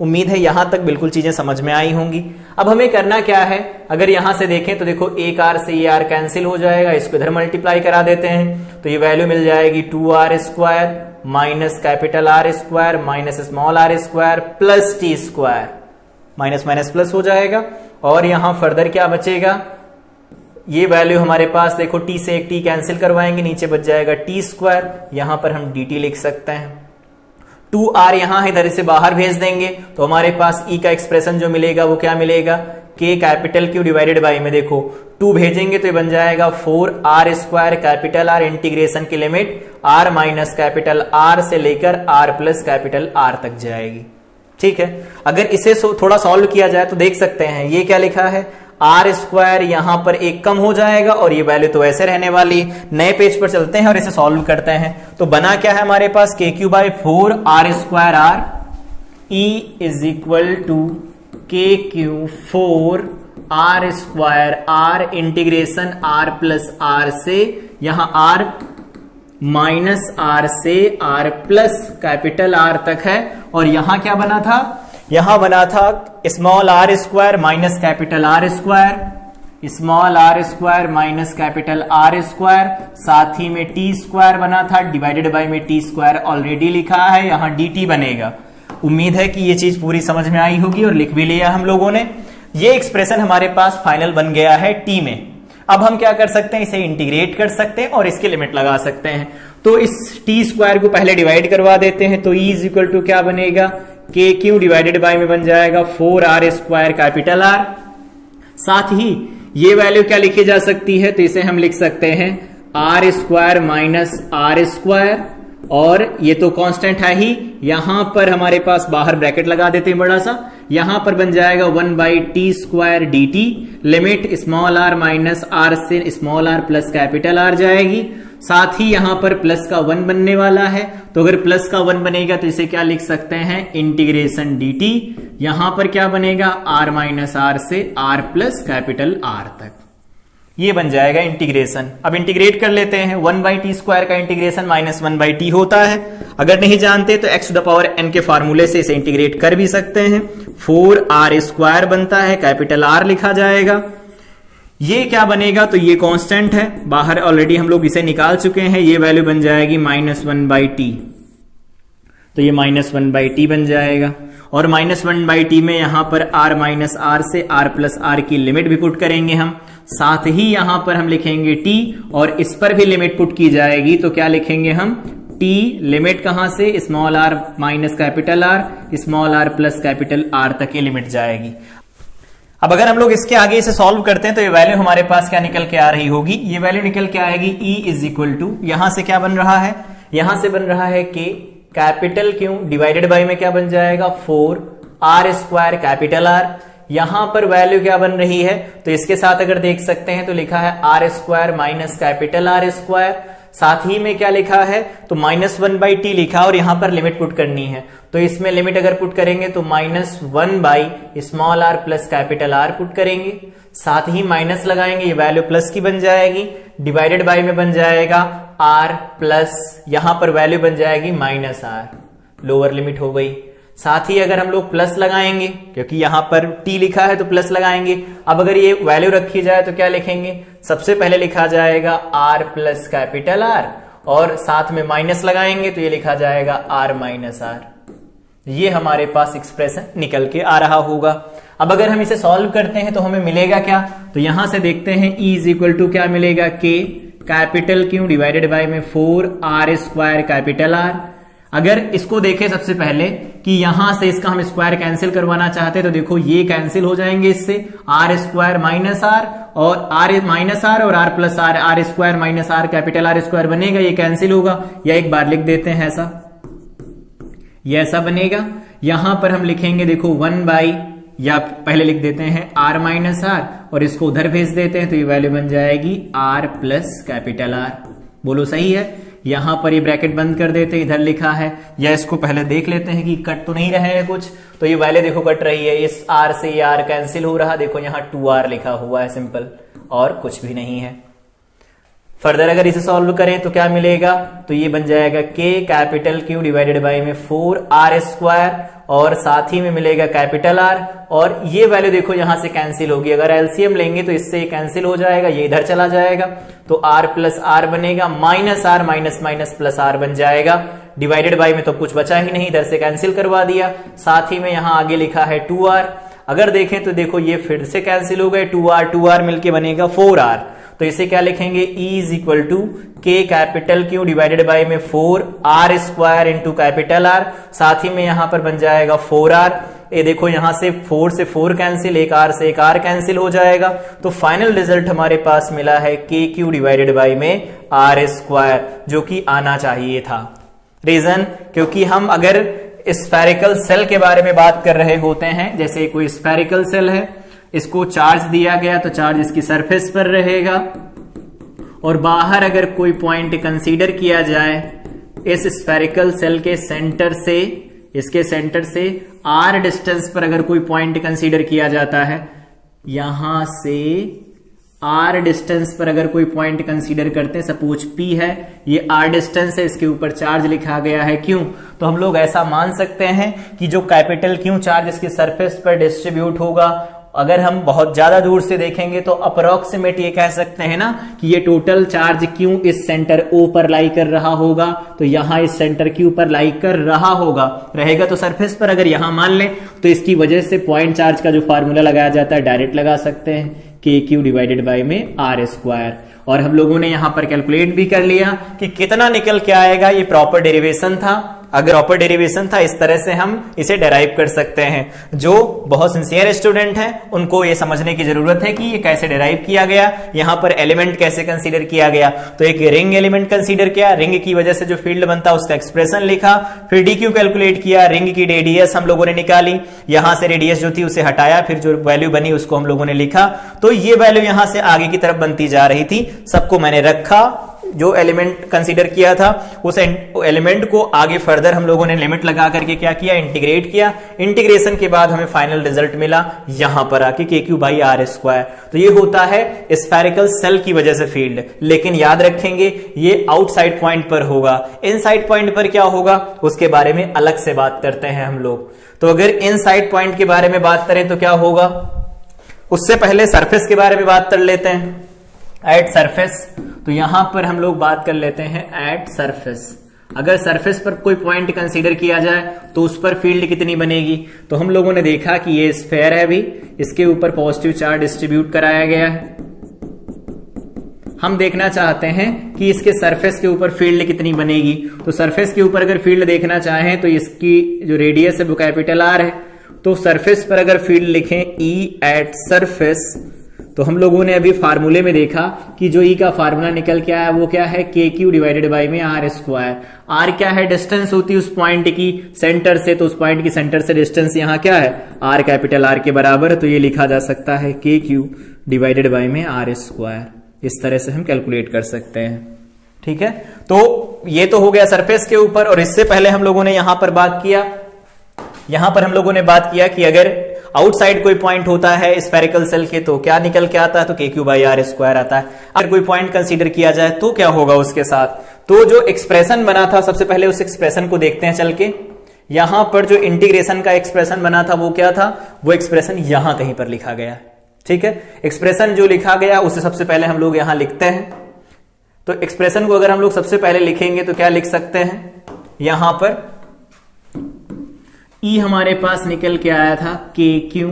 उम्मीद है यहां तक बिल्कुल चीजें समझ में आई होंगी। अब हमें करना क्या है, अगर यहां से देखें तो देखो एक आर से ये आर कैंसिल हो जाएगा, इसको इधर मल्टीप्लाई करा देते हैं तो ये वैल्यू मिल जाएगी 2r square minus capital r square minus small r square plus t square, minus minus plus हो जाएगा। और यहां फर्दर क्या बचेगा, ये वैल्यू हमारे पास देखो टी से एक टी कैंसिल करवाएंगे, नीचे बच जाएगा टी स्क्वायर, यहां पर हम dt लिख सकते हैं। 2r यहां है, इधर से बाहर भेज देंगे तो हमारे पास e का एक्सप्रेशन जो मिलेगा वो क्या मिलेगा, k capital Q divided by में देखो 2 भेजेंगे तो ये बन जाएगा 4r square capital r integration की limit r minus capital r से लेकर r प्लस कैपिटल R तक जाएगी। ठीक है, अगर इसे थोड़ा सॉल्व किया जाए तो देख सकते हैं ये क्या लिखा है, आर स्क्वायर यहां पर एक कम हो जाएगा और ये वैल्यू तो ऐसे रहने वाली। नए पेज पर चलते हैं और इसे सॉल्व करते हैं। तो बना क्या है हमारे पास K Q by 4 R square R, E is equal to K Q 4 R square R integration R plus R से यहां आर माइनस आर से आर प्लस कैपिटल आर तक है। और यहां क्या बना था, यहां बना था small r square minus capital r square, small r square minus capital r square, साथ ही में टी स्क्वायर बना था डिवाइडेड बाय में टी स्क्वायर ऑलरेडी लिखा है, यहां dt बनेगा। उम्मीद है कि ये चीज पूरी समझ में आई होगी और लिख भी लिया हम लोगों ने। ये एक्सप्रेशन हमारे पास फाइनल बन गया है टी में। अब हम क्या कर सकते हैं, इसे इंटीग्रेट कर सकते हैं और इसकी लिमिट लगा सकते हैं। तो इस टी स्क्वायर को पहले डिवाइड करवा देते हैं, तो ई इज इक्वल टू क्या बनेगा, के क्यू डिवाइडेड बाय में बन जाएगा 4r स्क्वायर कैपिटल R। साथ ही ये वैल्यू क्या लिखी जा सकती है, तो इसे हम लिख सकते हैं r square minus r square, और ये तो कांस्टेंट है ही, यहां पर हमारे पास बाहर ब्रैकेट लगा देते हैं बड़ा सा, यहां पर बन जाएगा 1 by t square D T, limit small r minus r से small r plus capital R जाएगी। साथ ही यहां पर प्लस का 1 बनने वाला है, तो अगर प्लस का 1 बनेगा तो इसे क्या लिख सकते हैं, इंटीग्रेशन dt, यहां पर क्या बनेगा r माइनस r से r प्लस कैपिटल R तक, ये बन जाएगा इंटीग्रेशन। अब इंटीग्रेट कर लेते हैं, 1 बाई टी स्क्वायर का इंटीग्रेशन माइनस 1 बाई टी होता है। अगर नहीं जानते तो x to the power n के फार्मूले से इसे इंटीग्रेट कर भी सकते हैं। 4r स्क्वायर बनता है, कैपिटल R लिखा जाएगा। ये क्या बनेगा, तो ये कांस्टेंट है, बाहर ऑलरेडी हम लोग इसे निकाल चुके हैं, ये वैल्यू बन जाएगी माइनस 1 बाई टी, तो ये माइनस 1 बाई टी बन जाएगा। और माइनस 1 बाई टी में यहां पर r माइनस आर से r प्लस आर की लिमिट भी पुट करेंगे हम, साथ ही यहां पर हम लिखेंगे t, और इस पर भी लिमिट पुट की जाएगी, तो क्या लिखेंगे हम, t लिमिट कहां से, small r minus capital R, small r plus capital R तक ये लिमिट जाएगी। अब अगर हम लोग इसके आगे इसे सॉल्व करते हैं तो ये वैल्यू हमारे पास क्या निकल के आ रही होगी, ये वैल्यू निकल के आएगी e इज इक्वल टू, यहां से क्या बन रहा है, यहां से बन रहा है k capital Q divided by में क्या बन जाएगा 4r स्क्वायर कैपिटल R। यहां पर वैल्यू क्या बन रही है, तो इसके साथ अगर देख सकते हैं तो लिखा है r square minus capital R square, साथ ही में क्या लिखा है, तो माइनस 1 बाई टी लिखा और यहां पर लिमिट पुट करनी है, तो इसमें लिमिट अगर पुट करेंगे तो minus 1 by small r plus capital R put करेंगे, साथ ही माइनस लगाएंगे, ये वैल्यू प्लस की बन जाएगी, डिवाइडेड बाय में बन जाएगा r प्लस, यहां पर वैल्यू बन जाएगी माइनस r, लोअर लिमिट हो गई। साथ ही अगर हम लोग प्लस लगाएंगे, क्योंकि यहां पर t लिखा है तो प्लस लगाएंगे। अब अगर ये वैल्यू रखी जाए तो क्या लिखेंगे, सबसे पहले लिखा जाएगा r प्लस कैपिटल R, और साथ में माइनस लगाएंगे तो ये लिखा जाएगा r माइनस R। ये हमारे पास एक्सप्रेशन निकल के आ रहा होगा। अब अगर हम इसे सॉल्व करते हैं तो हमें मिलेगा क्या, तो यहां से देखते हैं e इज इक्वल टू क्या मिलेगा, k capital Q divided by में 4r स्क्वायर कैपिटल R। अगर इसको देखें सबसे पहले कि यहां से इसका हम स्क्वायर कैंसिल करवाना चाहते हैं तो देखो ये कैंसिल हो जाएंगे इससे, r स्क्वायर माइनस r और r माइनस r और r plus r, r square minus r capital R square बनेगा, ये कैंसिल होगा, या एक बार लिख देते हैं ऐसा, ये ऐसा बनेगा। यहां पर हम लिखेंगे देखो 1 बाई या पहले लिख देते हैं r माइनस आर और इसको उधर भेज देते हैं तो ये वैल्यू बन जाएगी r प्लस कैपिटल R। बोलो सही है। यहां पर ये ब्रैकेट बंद कर देते हैं, इधर लिखा है, या इसको पहले देख लेते हैं कि कट तो नहीं रहे हैं कुछ, तो ये वैल्यू देखो कट रही है, इस r से ये r कैंसिल हो रहा, देखो यहाँ 2r लिखा हुआ है सिंपल, और कुछ भी नहीं है। फर्दर अगर इसे सॉल्व करें तो क्या मिलेगा, तो ये बन जाएगा k capital Q divided by में 4r स्क्वायर और साथ ही में मिलेगा कैपिटल R, और ये वैल्यू देखो यहां से कैंसिल होगी, अगर एलसीएम लेंगे तो इससे कैंसिल हो जाएगा, ये इधर चला जाएगा तो r प्लस आर बनेगा, minus r minus minus plus r बन जाएगा, डिवाइडेड बाई में तो कुछ बचा ही नहीं, इधर से कैंसिल करवा दिया, साथ ही में यहां आगे लिखा है 2r। अगर देखें तो देखो ये फिर से कैंसिल हो गए, 2r मिलके बनेगा 4r, तो इसे क्या लिखेंगे, E is equal to K capital Q divided by में 4r square into capital R, साथ ही में यहां पर बन जाएगा 4r। ये देखो यहां से 4 से 4 कैंसिल, एक r से एक r कैंसिल हो जाएगा, तो फाइनल रिजल्ट हमारे पास मिला है KQ डिवाइडेड बाई में r स्क्वायर, जो कि आना चाहिए था। रीजन, क्योंकि हम अगर स्फेरिकल सेल के बारे में बात कर रहे होते हैं, जैसे कोई स्फेरिकल सेल है, इसको चार्ज दिया गया तो चार्ज इसकी सरफेस पर रहेगा, और बाहर अगर कोई पॉइंट कंसीडर किया जाए इस स्फेरिकल सेल के सेंटर से, इसके सेंटर से r डिस्टेंस पर अगर कोई पॉइंट कंसीडर किया जाता है, यहां से r डिस्टेंस पर अगर कोई पॉइंट कंसीडर करते हैं, सपोज P है, ये r डिस्टेंस है, इसके ऊपर चार्ज लिखा गया है Q, तो हम लोग ऐसा मान सकते हैं कि जो कैपिटल Q चार्ज इसके सरफेस पर डिस्ट्रीब्यूट होगा, अगर हम बहुत ज्यादा दूर से देखेंगे तो अप्रोक्सीमेट ये कह सकते हैं ना कि ये टोटल चार्ज Q इस सेंटर O पर लाई कर रहा होगा, तो यहां इस सेंटर Q पर लाई कर रहा होगा, रहेगा तो सरफेस पर, अगर यहां मान लें तो इसकी वजह से पॉइंट चार्ज का जो फार्मूला लगाया जाता है डायरेक्ट लगा सकते हैं, KQ डिवाइडेड बाई में r स्क्वायर। और हम लोगों ने यहां पर कैलकुलेट भी कर लिया कि कितना निकल के आएगा, ये प्रॉपर डेरिवेशन था, अगर प्रॉपर डेरिवेशन था इस तरह से हम इसे डेराइव कर सकते हैं। जो बहुत सिंसियर स्टूडेंट हैं उनको ये समझने की जरूरत है कि ये कैसे डेराइव किया गया, यहां पर एलिमेंट कैसे कंसीडर किया गया। तो एक रिंग एलिमेंट कंसीडर किया, रिंग की वजह से जो फील्ड बनता उसका एक्सप्रेशन लिखा, फिर DQ कैलकुलेट किया, रिंग की रेडियस हम लोगों ने निकाली, यहां से रेडियस जो थी उसे हटाया, फिर जो वैल्यू बनी उसको हम लोगों ने लिखा, तो ये वैल्यू यहां से आगे की तरफ बनती जा रही थी, सबको मैंने रखा, जो एलिमेंट कंसीडर किया था उस एलिमेंट को आगे फर्दर हम लोगों ने लिमिट लगा करके क्या किया, इंटीग्रेट किया, इंटीग्रेशन के बाद हमें फाइनल रिजल्ट मिला यहां पर आके KQ बाई r स्क्वायर। तो ये होता है स्फेरिकल सेल की वजह से फील्ड, लेकिन याद रखेंगे ये आउटसाइड पॉइंट पर होगा, इनसाइड पॉइंट पर क्या होगा उसके बारे में अलग से बात करते हैं हम लोग। तो अगर इनसाइड पॉइंट के बारे में बात करें तो क्या होगा, उससे पहले सरफेस के बारे में बात कर लेते हैं, एट सरफेस। तो यहां पर हम लोग बात कर लेते हैं एट सरफेस। अगर सरफेस पर कोई पॉइंट कंसीडर किया जाए तो उस पर फील्ड कितनी बनेगी, तो हम लोगों ने देखा कि ये स्फेयर है, भी इसके ऊपर पॉजिटिव चार्ज डिस्ट्रीब्यूट कराया गया है। हम देखना चाहते हैं कि इसके सरफेस के ऊपर फील्ड कितनी बनेगी, तो सरफेस के ऊपर अगर फील्ड देखना चाहें तो इसकी जो रेडियस है वो कैपिटल R है, तो सरफेस पर अगर फील्ड लिखें E एट सरफेस, तो हम लोगों ने अभी फार्मूले में देखा कि जो E का फार्मूला निकल के आया वो क्या है, KQ डिवाइडेड बाई में r स्क्वायर। R क्या है, डिस्टेंस होती है उस पॉइंट की सेंटर से, तो उस पॉइंट की सेंटर से डिस्टेंस यहाँ क्या है, R कैपिटल R के बराबर, तो ये लिखा जा सकता है KQ डिवाइडेड बाई में r स्क्वायर। इस तरह से हम कैलकुलेट कर सकते हैं, ठीक है। तो ये तो हो गया सरफेस के ऊपर, और इससे पहले हम लोगों ने यहां पर बात किया, यहां पर हम लोगों ने बात किया कि अगर आउटसाइड कोई पॉइंट होता है स्फेरिकल सेल के तो क्या निकल के आता है, तो KQ बाई r स्क्वायर आता है। अगर कोई पॉइंट कंसीडर किया जाए तो क्या होगा उसके साथ, तो जो एक्सप्रेशन बना था, सबसे पहले उस एक्सप्रेशन को देखते हैं चल के। यहां पर जो इंटीग्रेशन का एक्सप्रेशन बना था वो क्या था, वो एक्सप्रेशन यहां कहीं पर लिखा गया, ठीक है। एक्सप्रेशन जो लिखा गया उसे सबसे पहले हम लोग यहां लिखते हैं। तो एक्सप्रेशन को अगर हम लोग सबसे पहले लिखेंगे तो क्या लिख सकते हैं, यहां पर E हमारे पास निकल के आया था KQ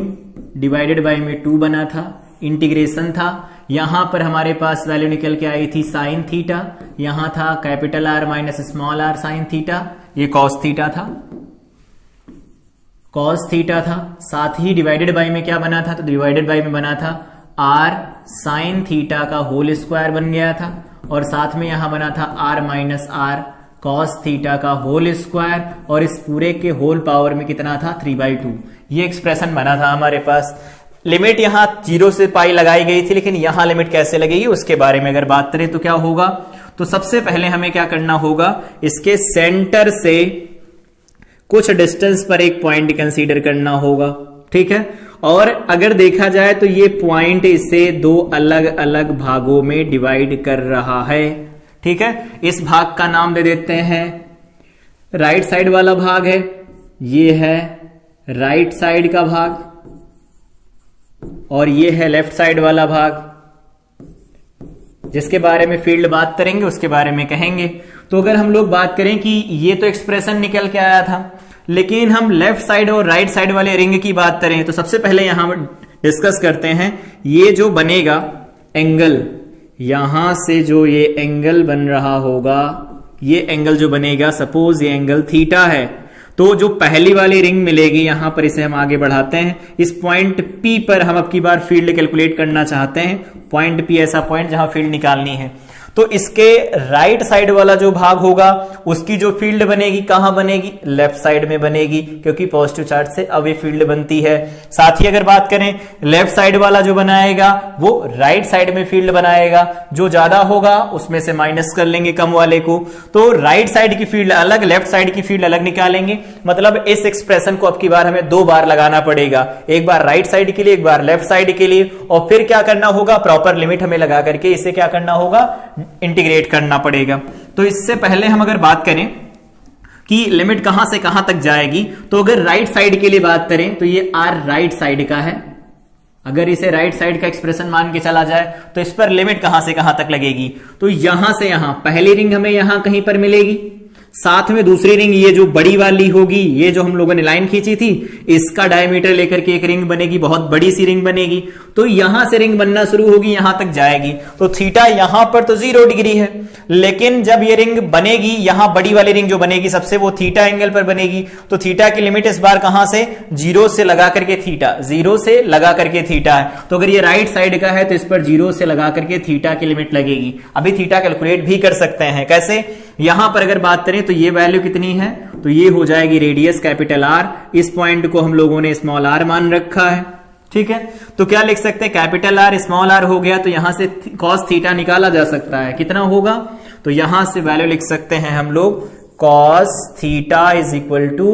डिवाइडेड बाई में 2 बना था, इंटीग्रेशन था, यहां पर हमारे पास वैल्यू निकल के आई थी साइन थीटा, यहां था capital R minus small r sine theta, ये कॉस थीटा था, कॉस थीटा था, साथ ही डिवाइडेड बाई में क्या बना था, तो डिवाइडेड बाई में बना था r साइन थीटा का होल स्क्वायर बन गया था, और साथ में यहां बना था r minus r cos theta का होल स्क्वायर, और इस पूरे के होल पावर में कितना था 3/2। ये एक्सप्रेशन बना था हमारे पास। लिमिट यहां 0 से पाई लगाई गई थी, लेकिन यहां लिमिट कैसे लगेगी उसके बारे में अगर बात करें तो क्या होगा, तो सबसे पहले हमें क्या करना होगा, इसके सेंटर से कुछ डिस्टेंस पर एक पॉइंट कंसीडर करना होगा, ठीक है। और अगर देखा जाए तो ये पॉइंट इसे दो अलग अलग भागों में डिवाइड कर रहा है, ठीक है। इस भाग का नाम दे देते हैं, राइट साइड वाला भाग है, ये है राइट साइड का भाग, और ये है लेफ्ट साइड वाला भाग। जिसके बारे में फील्ड बात करेंगे उसके बारे में कहेंगे। तो अगर हम लोग बात करें कि ये तो एक्सप्रेशन निकल के आया था, लेकिन हम लेफ्ट साइड और राइट साइड वाले रिंग की बात करें तो सबसे पहले यहां डिस्कस करते हैं, ये जो बनेगा एंगल, यहां से जो ये एंगल बन रहा होगा, ये एंगल जो बनेगा, सपोज ये एंगल थीटा है, तो जो पहली वाली रिंग मिलेगी यहां पर, इसे हम आगे बढ़ाते हैं। इस पॉइंट P पर हम अब की बार फील्ड कैलकुलेट करना चाहते हैं। पॉइंट P ऐसा पॉइंट जहां फील्ड निकालनी है, तो इसके राइट साइड वाला जो भाग होगा उसकी जो फील्ड बनेगी कहां बनेगी, लेफ्ट साइड में बनेगी, क्योंकि पॉजिटिव चार्ज से अब ये फील्ड बनती है। साथ ही अगर बात करें लेफ्ट साइड वाला जो बनाएगा वो राइट साइड में फील्ड बनाएगा, जो ज्यादा होगा उसमें से माइनस कर लेंगे कम वाले को, तो राइट साइड की फील्ड अलग, लेफ्ट साइड की फील्ड अलग निकालेंगे। मतलब इस एक्सप्रेशन को अब की बार हमें 2 बार लगाना पड़ेगा, एक बार राइट साइड के लिए, एक बार लेफ्ट साइड के लिए, और फिर क्या करना होगा, प्रॉपर लिमिट हमें लगा करके इसे क्या करना होगा, इंटीग्रेट करना पड़ेगा। तो इससे पहले हम अगर बात करें कि लिमिट कहां से कहां तक जाएगी, तो अगर राइट साइड के लिए बात करें तो ये r राइट साइड का है। अगर इसे राइट साइड का एक्सप्रेशन मान के चला जाए तो इस पर लिमिट कहां से कहां तक लगेगी, तो यहां से यहां पहली रिंग हमें यहां कहीं पर मिलेगी, साथ में दूसरी रिंग ये जो बड़ी वाली होगी, ये जो हम लोगों ने लाइन खींची थी, इसका डायमीटर लेकर के एक रिंग बनेगी, बहुत बड़ी सी रिंग बनेगी। तो यहां से रिंग बनना शुरू होगी, यहां तक जाएगी। तो थीटा यहां पर तो 0 डिग्री है, लेकिन जब ये रिंग बनेगी, यहां बड़ी वाली रिंग जो बनेगी सबसे, वो थीटा एंगल पर बनेगी। तो थीटा की लिमिट इस बार कहां से, 0 से लगा करके थीटा, 0 से लगा करके थीटा है। तो अगर ये राइट साइड का है तो इस पर 0 से लगा करके थीटा की लिमिट लगेगी। अभी थीटा कैलकुलेट भी कर सकते हैं, कैसे, यहां पर अगर बात करें तो ये वैल्यू कितनी है, तो ये हो जाएगी रेडियस कैपिटल R। इस पॉइंट को हम लोगों ने स्मॉल r मान रखा है, ठीक है। तो क्या लिख सकते हैं, कैपिटल R स्मॉल r हो गया, तो यहां से कॉस थीटा निकाला जा सकता है, कितना होगा, तो यहां से वैल्यू लिख सकते हैं हम लोग, cos theta is equal to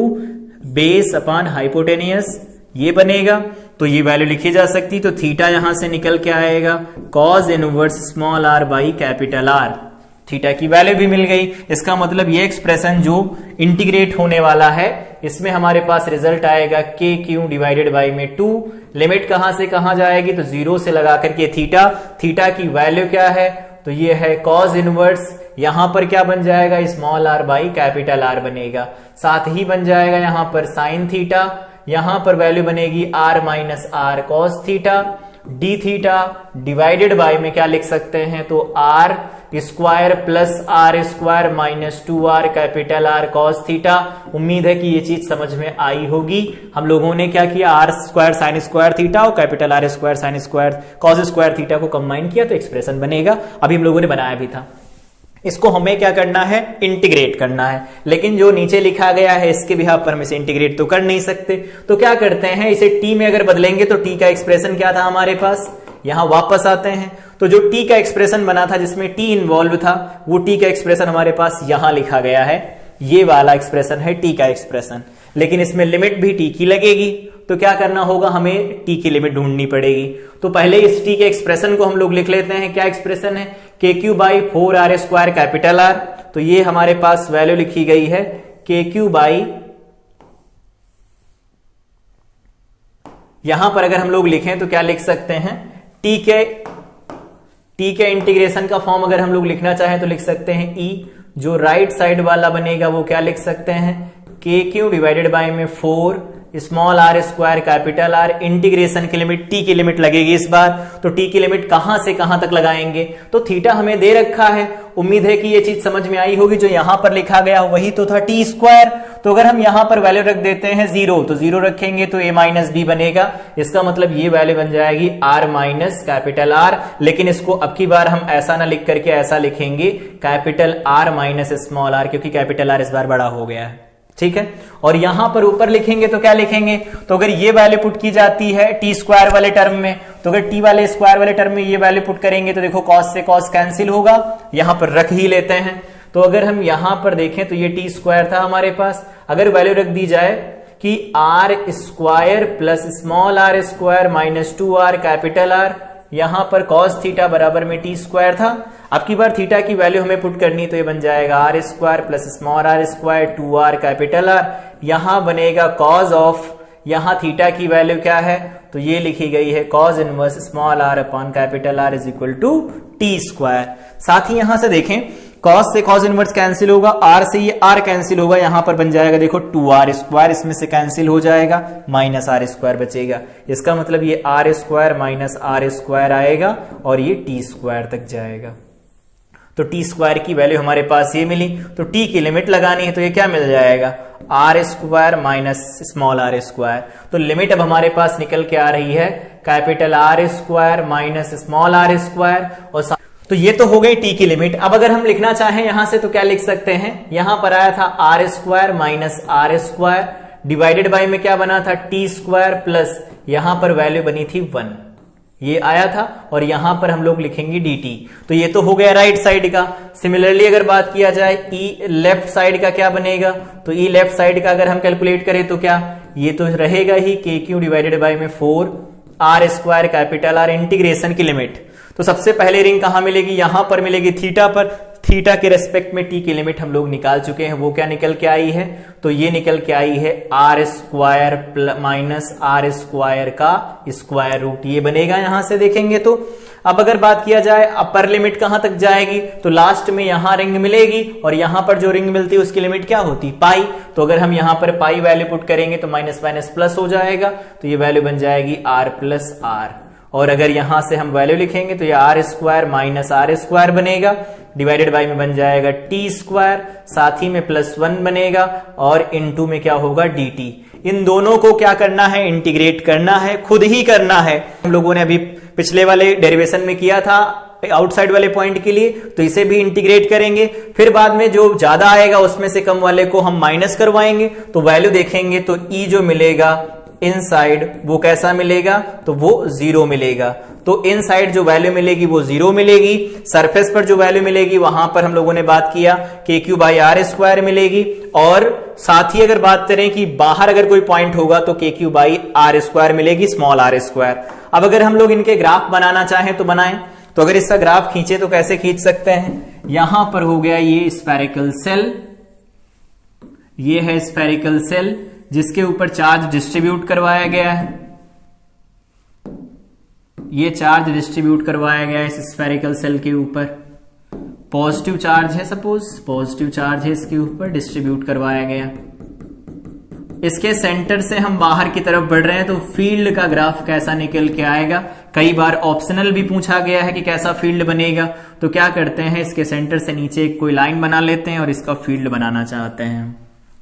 base upon hypotenuse, ये बनेगा। तो ये वैल्यू लिखी जा सकती, तो थीटा यहां से निकल के आएगा cos inverse small r by capital R। Theta की वैल्यू भी मिल गई। इसका मतलब ये एक्सप्रेशन जो इंटीग्रेट होने वाला है, इसमें हमारे पास रिजल्ट आएगा के क्यू डिवाइडेड बाई में 2। लिमिट कहां से कहां जाएगी, तो 0 से लगा करके थीटा, थीटा की वैल्यू क्या है, तो ये है कॉस इनवर्स, यहां पर क्या बन जाएगा, small r by capital R बनेगा। साथ ही बन जाएगा यहां पर साइन थीटा, यहां पर वैल्यू बनेगी r minus r cos theta, d theta divided by में क्या लिख सकते हैं, तो r square plus r square minus 2r capital R cos theta. उम्मीद है कि ये चीज समझ में आई होगी। हम लोगों ने क्या किया, r square sine square theta और capital R square sine square cos square theta को कंबाइन किया तो एक्सप्रेशन बनेगा। अभी हम लोगों ने बनाया भी था। इसको हमें क्या करना है, इंटीग्रेट करना है, लेकिन जो नीचे लिखा गया है इसके बिहाफ पर हम इसे इंटीग्रेट तो कर नहीं सकते। तो क्या करते हैं, इसे t में अगर बदलेंगे तो t का एक्सप्रेशन क्या था हमारे पास, यहां वापस आते हैं। तो जो t का एक्सप्रेशन बना था जिसमें t इन्वॉल्व था, वो t का एक्सप्रेशन हमारे पास यहां लिखा गया है, ये वाला एक्सप्रेशन है t का एक्सप्रेशन, लेकिन इसमें लिमिट भी t की लगेगी। तो क्या करना होगा, हमें t की लिमिट ढूंढनी पड़ेगी। तो पहले इस t के एक्सप्रेशन को हम लोग लिख लेते हैं। क्या एक्सप्रेशन है, k Q by 4r square capital R। तो ये हमारे पास वैल्यू लिखी गई है के क्यू बाई, यहां पर अगर हम लोग लिखें तो क्या लिख सकते हैं, t के इंटीग्रेशन का फॉर्म अगर हम लोग लिखना चाहें तो लिख सकते हैं e, जो राइट साइड वाला बनेगा वो क्या लिख सकते हैं, के क्यू डिवाइडेड बाई में 4 small r square capital r, integration की लिमिट टी की लिमिट लगेगी इस बार, तो टी की लिमिट कहां से कहां तक लगाएंगे, तो थीटा हमें दे रखा है, उम्मीद है कि ये चीज समझ में आई होगी। जो यहां पर लिखा गया वही तो था टी स्क्वायर, तो अगर हम यहां पर वैल्यू रख देते हैं 0, तो 0 रखेंगे तो a माइनस बी बनेगा, इसका मतलब ये वैल्यू बन जाएगी r माइनस कैपिटल आर। लेकिन इसको अब की बार हम ऐसा ना लिख करके ऐसा लिखेंगे capital R minus small r, क्योंकि कैपिटल R इस बार बड़ा हो गया है, ठीक है। और यहां पर ऊपर लिखेंगे तो क्या लिखेंगे, तो अगर ये वैल्यू पुट की जाती है टी स्क्वायर वाले टर्म में, तो अगर टी वाले स्क्वायर वाले टर्म में ये वैल्यू पुट करेंगे तो देखो कॉस से कॉस कैंसिल होगा, यहां पर रख ही लेते हैं। तो अगर हम यहां पर देखें तो ये टी स्क्वायर था हमारे पास, अगर वैल्यू रख दी जाए कि r square plus small r square minus 2r capital r, यहां पर cos थीटा बराबर में टी स्क्वायर था। अब की बार थीटा की वैल्यू हमें पुट करनी, तो ये बन जाएगा r square plus small r square 2r capital r, यहां बनेगा cos ऑफ, यहां थीटा की वैल्यू क्या है, तो ये लिखी गई है cos inverse small r upon capital r is equal to t square. साथ ही यहां से देखें cos से cos इनवर्स कैंसिल होगा, r से ये r कैंसिल होगा, यहां पर बन जाएगा देखो 2r स्क्वायर, इसमें से कैंसिल हो जाएगा, माइनस r स्क्वायर बचेगा, इसका मतलब ये r square minus r square आएगा और ये t स्क्वायर तक जाएगा। तो t स्क्वायर की वैल्यू हमारे पास ये मिली, तो t की लिमिट लगानी है तो ये क्या मिल जाएगा, r square minus small r square. तो लिमिट अब हमारे पास निकल के आ रही है capital R square minus small r square, और तो ये तो हो गई टी की लिमिट। अब अगर हम लिखना चाहें यहां से तो क्या लिख सकते हैं, यहां पर आया था r square minus r square divided by में क्या बना था टी स्क्वायर प्लस यहां पर वैल्यू बनी थी 1, ये आया था, और यहां पर हम लोग लिखेंगे dt। तो ये तो हो गया राइट साइड का। सिमिलरली अगर बात किया जाए ई लेफ्ट साइड का क्या बनेगा, तो ई लेफ्ट साइड का अगर हम कैलकुलेट करें तो क्या, ये तो रहेगा ही के क्यू डिवाइडेड बाय में 4r square capital r, integration की लिमिट। तो सबसे पहले रिंग कहां मिलेगी, यहां पर मिलेगी थीटा पर, थीटा के रेस्पेक्ट में टी की लिमिट हम लोग निकाल चुके हैं, वो क्या निकल के आई है, तो ये निकल के आई है r square minus r square का स्क्वायर रूट, ये बनेगा यहां से देखेंगे तो। अब अगर बात किया जाए अपर लिमिट कहां तक जाएगी, तो लास्ट में यहां रिंग मिलेगी और यहां पर जो रिंग मिलती है उसकी लिमिट क्या होती पाई, तो अगर हम यहां पर पाई वैल्यू पुट करेंगे तो माइनस माइनस प्लस हो जाएगा, तो ये वैल्यू बन जाएगी आर प्लस आर। और अगर यहां से हम वैल्यू लिखेंगे तो ये r square minus r square बनेगा, डिवाइडेड बाय में बन जाएगा टी स्क्वायर, साथ ही में प्लस 1 बनेगा, और इनटू में क्या होगा dt। इन दोनों को क्या करना है, इंटीग्रेट करना है, खुद ही करना है। हम लोगों ने अभी पिछले वाले डेरिवेशन में किया था आउटसाइड वाले पॉइंट के लिए, तो इसे भी इंटीग्रेट करेंगे, फिर बाद में जो ज्यादा आएगा उसमें से कम वाले को हम माइनस करवाएंगे, तो वैल्यू देखेंगे तो ई जो मिलेगा इनसाइड वो कैसा मिलेगा, तो वो 0 मिलेगा। तो इनसाइड जो वैल्यू मिलेगी वो 0 मिलेगी, सरफेस पर जो वैल्यू मिलेगी वहां पर हम लोगों ने बात किया के क्यू बाई आर स्क्वायर मिलेगी, और साथ ही अगर बात करें कि बाहर अगर कोई पॉइंट होगा तो के क्यू बाई आर स्क्वायर मिलेगी, स्मॉल आर स्क्वायर। अब अगर हम लोग इनके ग्राफ बनाना चाहें तो बनाएं, तो अगर इसका ग्राफ खींचे तो कैसे खींच सकते हैं, यहां पर हो गया ये स्फेरिकल सेल, ये है स्फेरिकल सेल जिसके ऊपर चार्ज डिस्ट्रीब्यूट करवाया गया है, ये चार्ज डिस्ट्रीब्यूट करवाया गया है इस स्फेरिकल सेल के ऊपर, पॉजिटिव चार्ज है, सपोज पॉजिटिव चार्ज है इसके ऊपर, डिस्ट्रीब्यूट करवाया गया। इसके सेंटर से हम बाहर की तरफ बढ़ रहे हैं, तो फील्ड का ग्राफ कैसा निकल के आएगा, कई बार ऑप्शनल भी पूछा गया है कि कैसा फील्ड बनेगा, तो क्या करते हैं इसके सेंटर से नीचे एक कोई लाइन बना लेते हैं और इसका फील्ड बनाना चाहते हैं,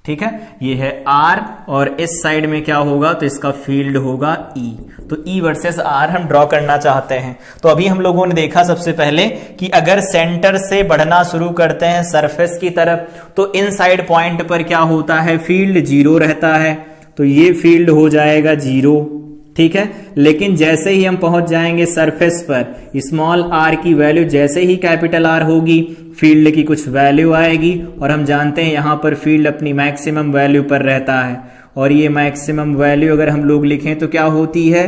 ठीक है। ये है R और इस साइड में क्या होगा, तो इसका फील्ड होगा E। तो E वर्सेस R हम ड्रॉ करना चाहते हैं। तो अभी हम लोगों ने देखा सबसे पहले कि अगर सेंटर से बढ़ना शुरू करते हैं सरफेस की तरफ, तो इनसाइड पॉइंट पर क्या होता है, फील्ड 0 रहता है, तो ये फील्ड हो जाएगा 0, ठीक है। लेकिन जैसे ही हम पहुंच जाएंगे सरफेस पर, स्मॉल r की वैल्यू जैसे ही कैपिटल R होगी, फील्ड की कुछ वैल्यू आएगी, और हम जानते हैं यहां पर फील्ड अपनी मैक्सिमम वैल्यू पर रहता है, और ये मैक्सिमम वैल्यू अगर हम लोग लिखें तो क्या होती है,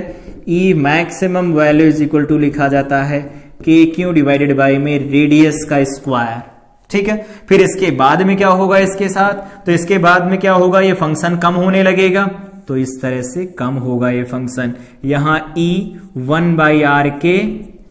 E maximum value is equal to लिखा जाता है के क्यू डिवाइडेड बाई में रेडियस का स्क्वायर, ठीक है। फिर इसके बाद में क्या होगा इसके साथ, तो इसके बाद में क्या होगा, ये फंक्शन कम होने लगेगा, तो इस तरह से कम होगा ये फंक्शन, यहां E 1/r के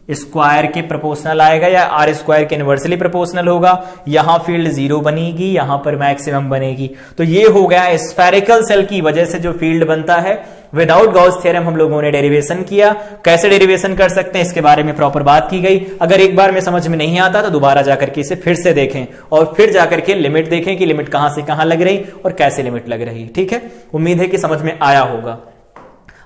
स्क्वायर के प्रोपोर्शनल आएगा या आर स्क्वायर के इनवर्सली प्रोपोर्शनल होगा। यहां फील्ड 0 बनेगी, यहां पर मैक्सिमम बनेगी। तो ये हो गया स्फेरिकल सेल की वजह से जो फील्ड बनता है। विदाउट गॉस थ्योरम हम लोगों ने डेरिवेशन किया। कैसे डेरिवेशन कर सकते हैं इसके बारे में प्रॉपर बात की गई। अगर एक बार में समझ में नहीं आता तो दोबारा जाकर के इसे फिर से देखें और फिर जाकर के लिमिट देखें कि लिमिट कहां से कहां लग रही और कैसे लिमिट लग रही। ठीक है, उम्मीद है कि समझ में आया होगा।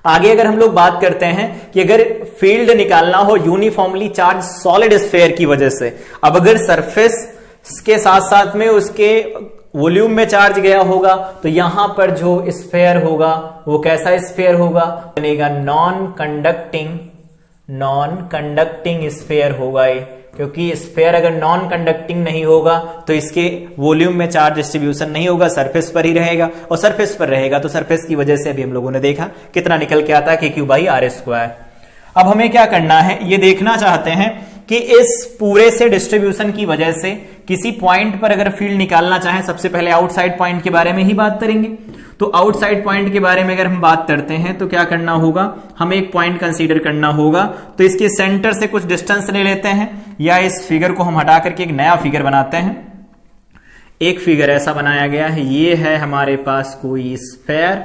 आगे अगर हम लोग बात करते हैं कि अगर फील्ड निकालना हो यूनिफॉर्मली चार्ज सॉलिड स्फीयर की वजह से, अब अगर सरफेस के साथ साथ में उसके वॉल्यूम में चार्ज गया होगा तो यहां पर जो स्फीयर होगा वो कैसा स्फीयर होगा, बनेगा नॉन कंडक्टिंग स्फीयर होगा ये, क्योंकि स्फीयर अगर नॉन कंडक्टिंग नहीं होगा तो इसके वॉल्यूम में चार्ज डिस्ट्रीब्यूशन नहीं होगा, सरफेस पर ही रहेगा और सरफेस पर रहेगा तो सरफेस की वजह से अभी हम लोगों ने देखा कितना निकल के आता है KQ/R²। अब हमें क्या करना है, ये देखना चाहते हैं कि इस पूरे से डिस्ट्रीब्यूशन की वजह से किसी पॉइंट पर अगर फील्ड निकालना चाहें, सबसे पहले आउटसाइड पॉइंट के बारे में ही बात करेंगे। तो आउटसाइड पॉइंट के बारे में अगर हम बात करते हैं तो क्या करना होगा, हमें एक पॉइंट कंसीडर करना होगा। तो इसके सेंटर से कुछ डिस्टेंस ले लेते हैं या इस फिगर को हम हटा करके एक नया फिगर बनाते हैं। एक फिगर ऐसा बनाया गया है, ये है हमारे पास कोई स्फीयर,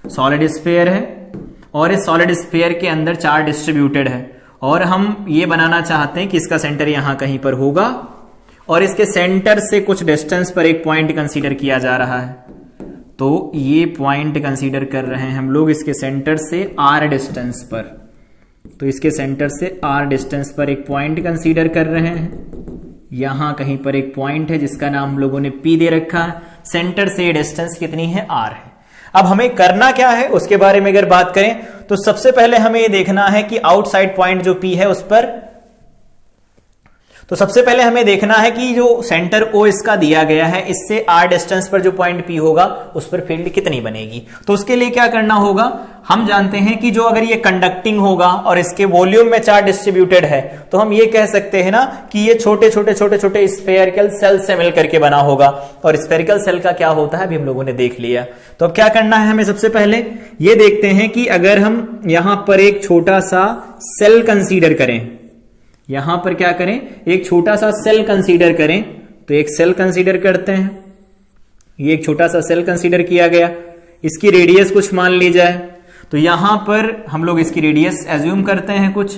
सॉलिड स्फीयर है और इस सॉलिड स्फीयर के अंदर चार्ज डिस्ट्रीब्यूटेड है और हम ये बनाना चाहते हैं कि इसका सेंटर यहां कहीं पर होगा और इसके सेंटर से कुछ डिस्टेंस पर एक पॉइंट कंसीडर किया जा रहा है। तो ये पॉइंट कंसीडर कर रहे हैं हम लोग इसके सेंटर से r डिस्टेंस पर। तो इसके सेंटर से r डिस्टेंस पर एक पॉइंट कंसीडर कर रहे हैं। यहां कहीं पर एक पॉइंट है जिसका नाम हम लोगों ने P दे रखा है। सेंटर से डिस्टेंस कितनी है, r है। अब हमें करना क्या है उसके बारे में अगर बात करें तो सबसे पहले हमें ये देखना है कि आउटसाइड पॉइंट जो P है उस पर, तो सबसे पहले हमें देखना है कि जो सेंटर O इसका दिया गया है, इससे r डिस्टेंस पर जो पॉइंट P होगा उस पर फील्ड कितनी बनेगी। तो उसके लिए क्या करना होगा, हम जानते हैं कि जो अगर ये कंडक्टिंग होगा और इसके वॉल्यूम में चार्ज डिस्ट्रीब्यूटेड है तो हम ये कह सकते हैं ना कि ये छोटे छोटे स्फेरिकल सेल से मिलकर के बना होगा। और स्फेरिकल सेल का क्या होता है अभी हम लोगों ने देख लिया। तो अब क्या करना है, हमें सबसे पहले ये देखते हैं कि अगर हम यहां पर एक छोटा सा सेल कंसीडर करें, यहां पर क्या करें, एक छोटा सा सेल कंसीडर करें। तो एक सेल कंसीडर करते हैं, ये एक छोटा सा सेल कंसीडर किया गया, इसकी रेडियस कुछ मान ली जाए। तो यहां पर हम लोग इसकी रेडियस एज्यूम करते हैं कुछ,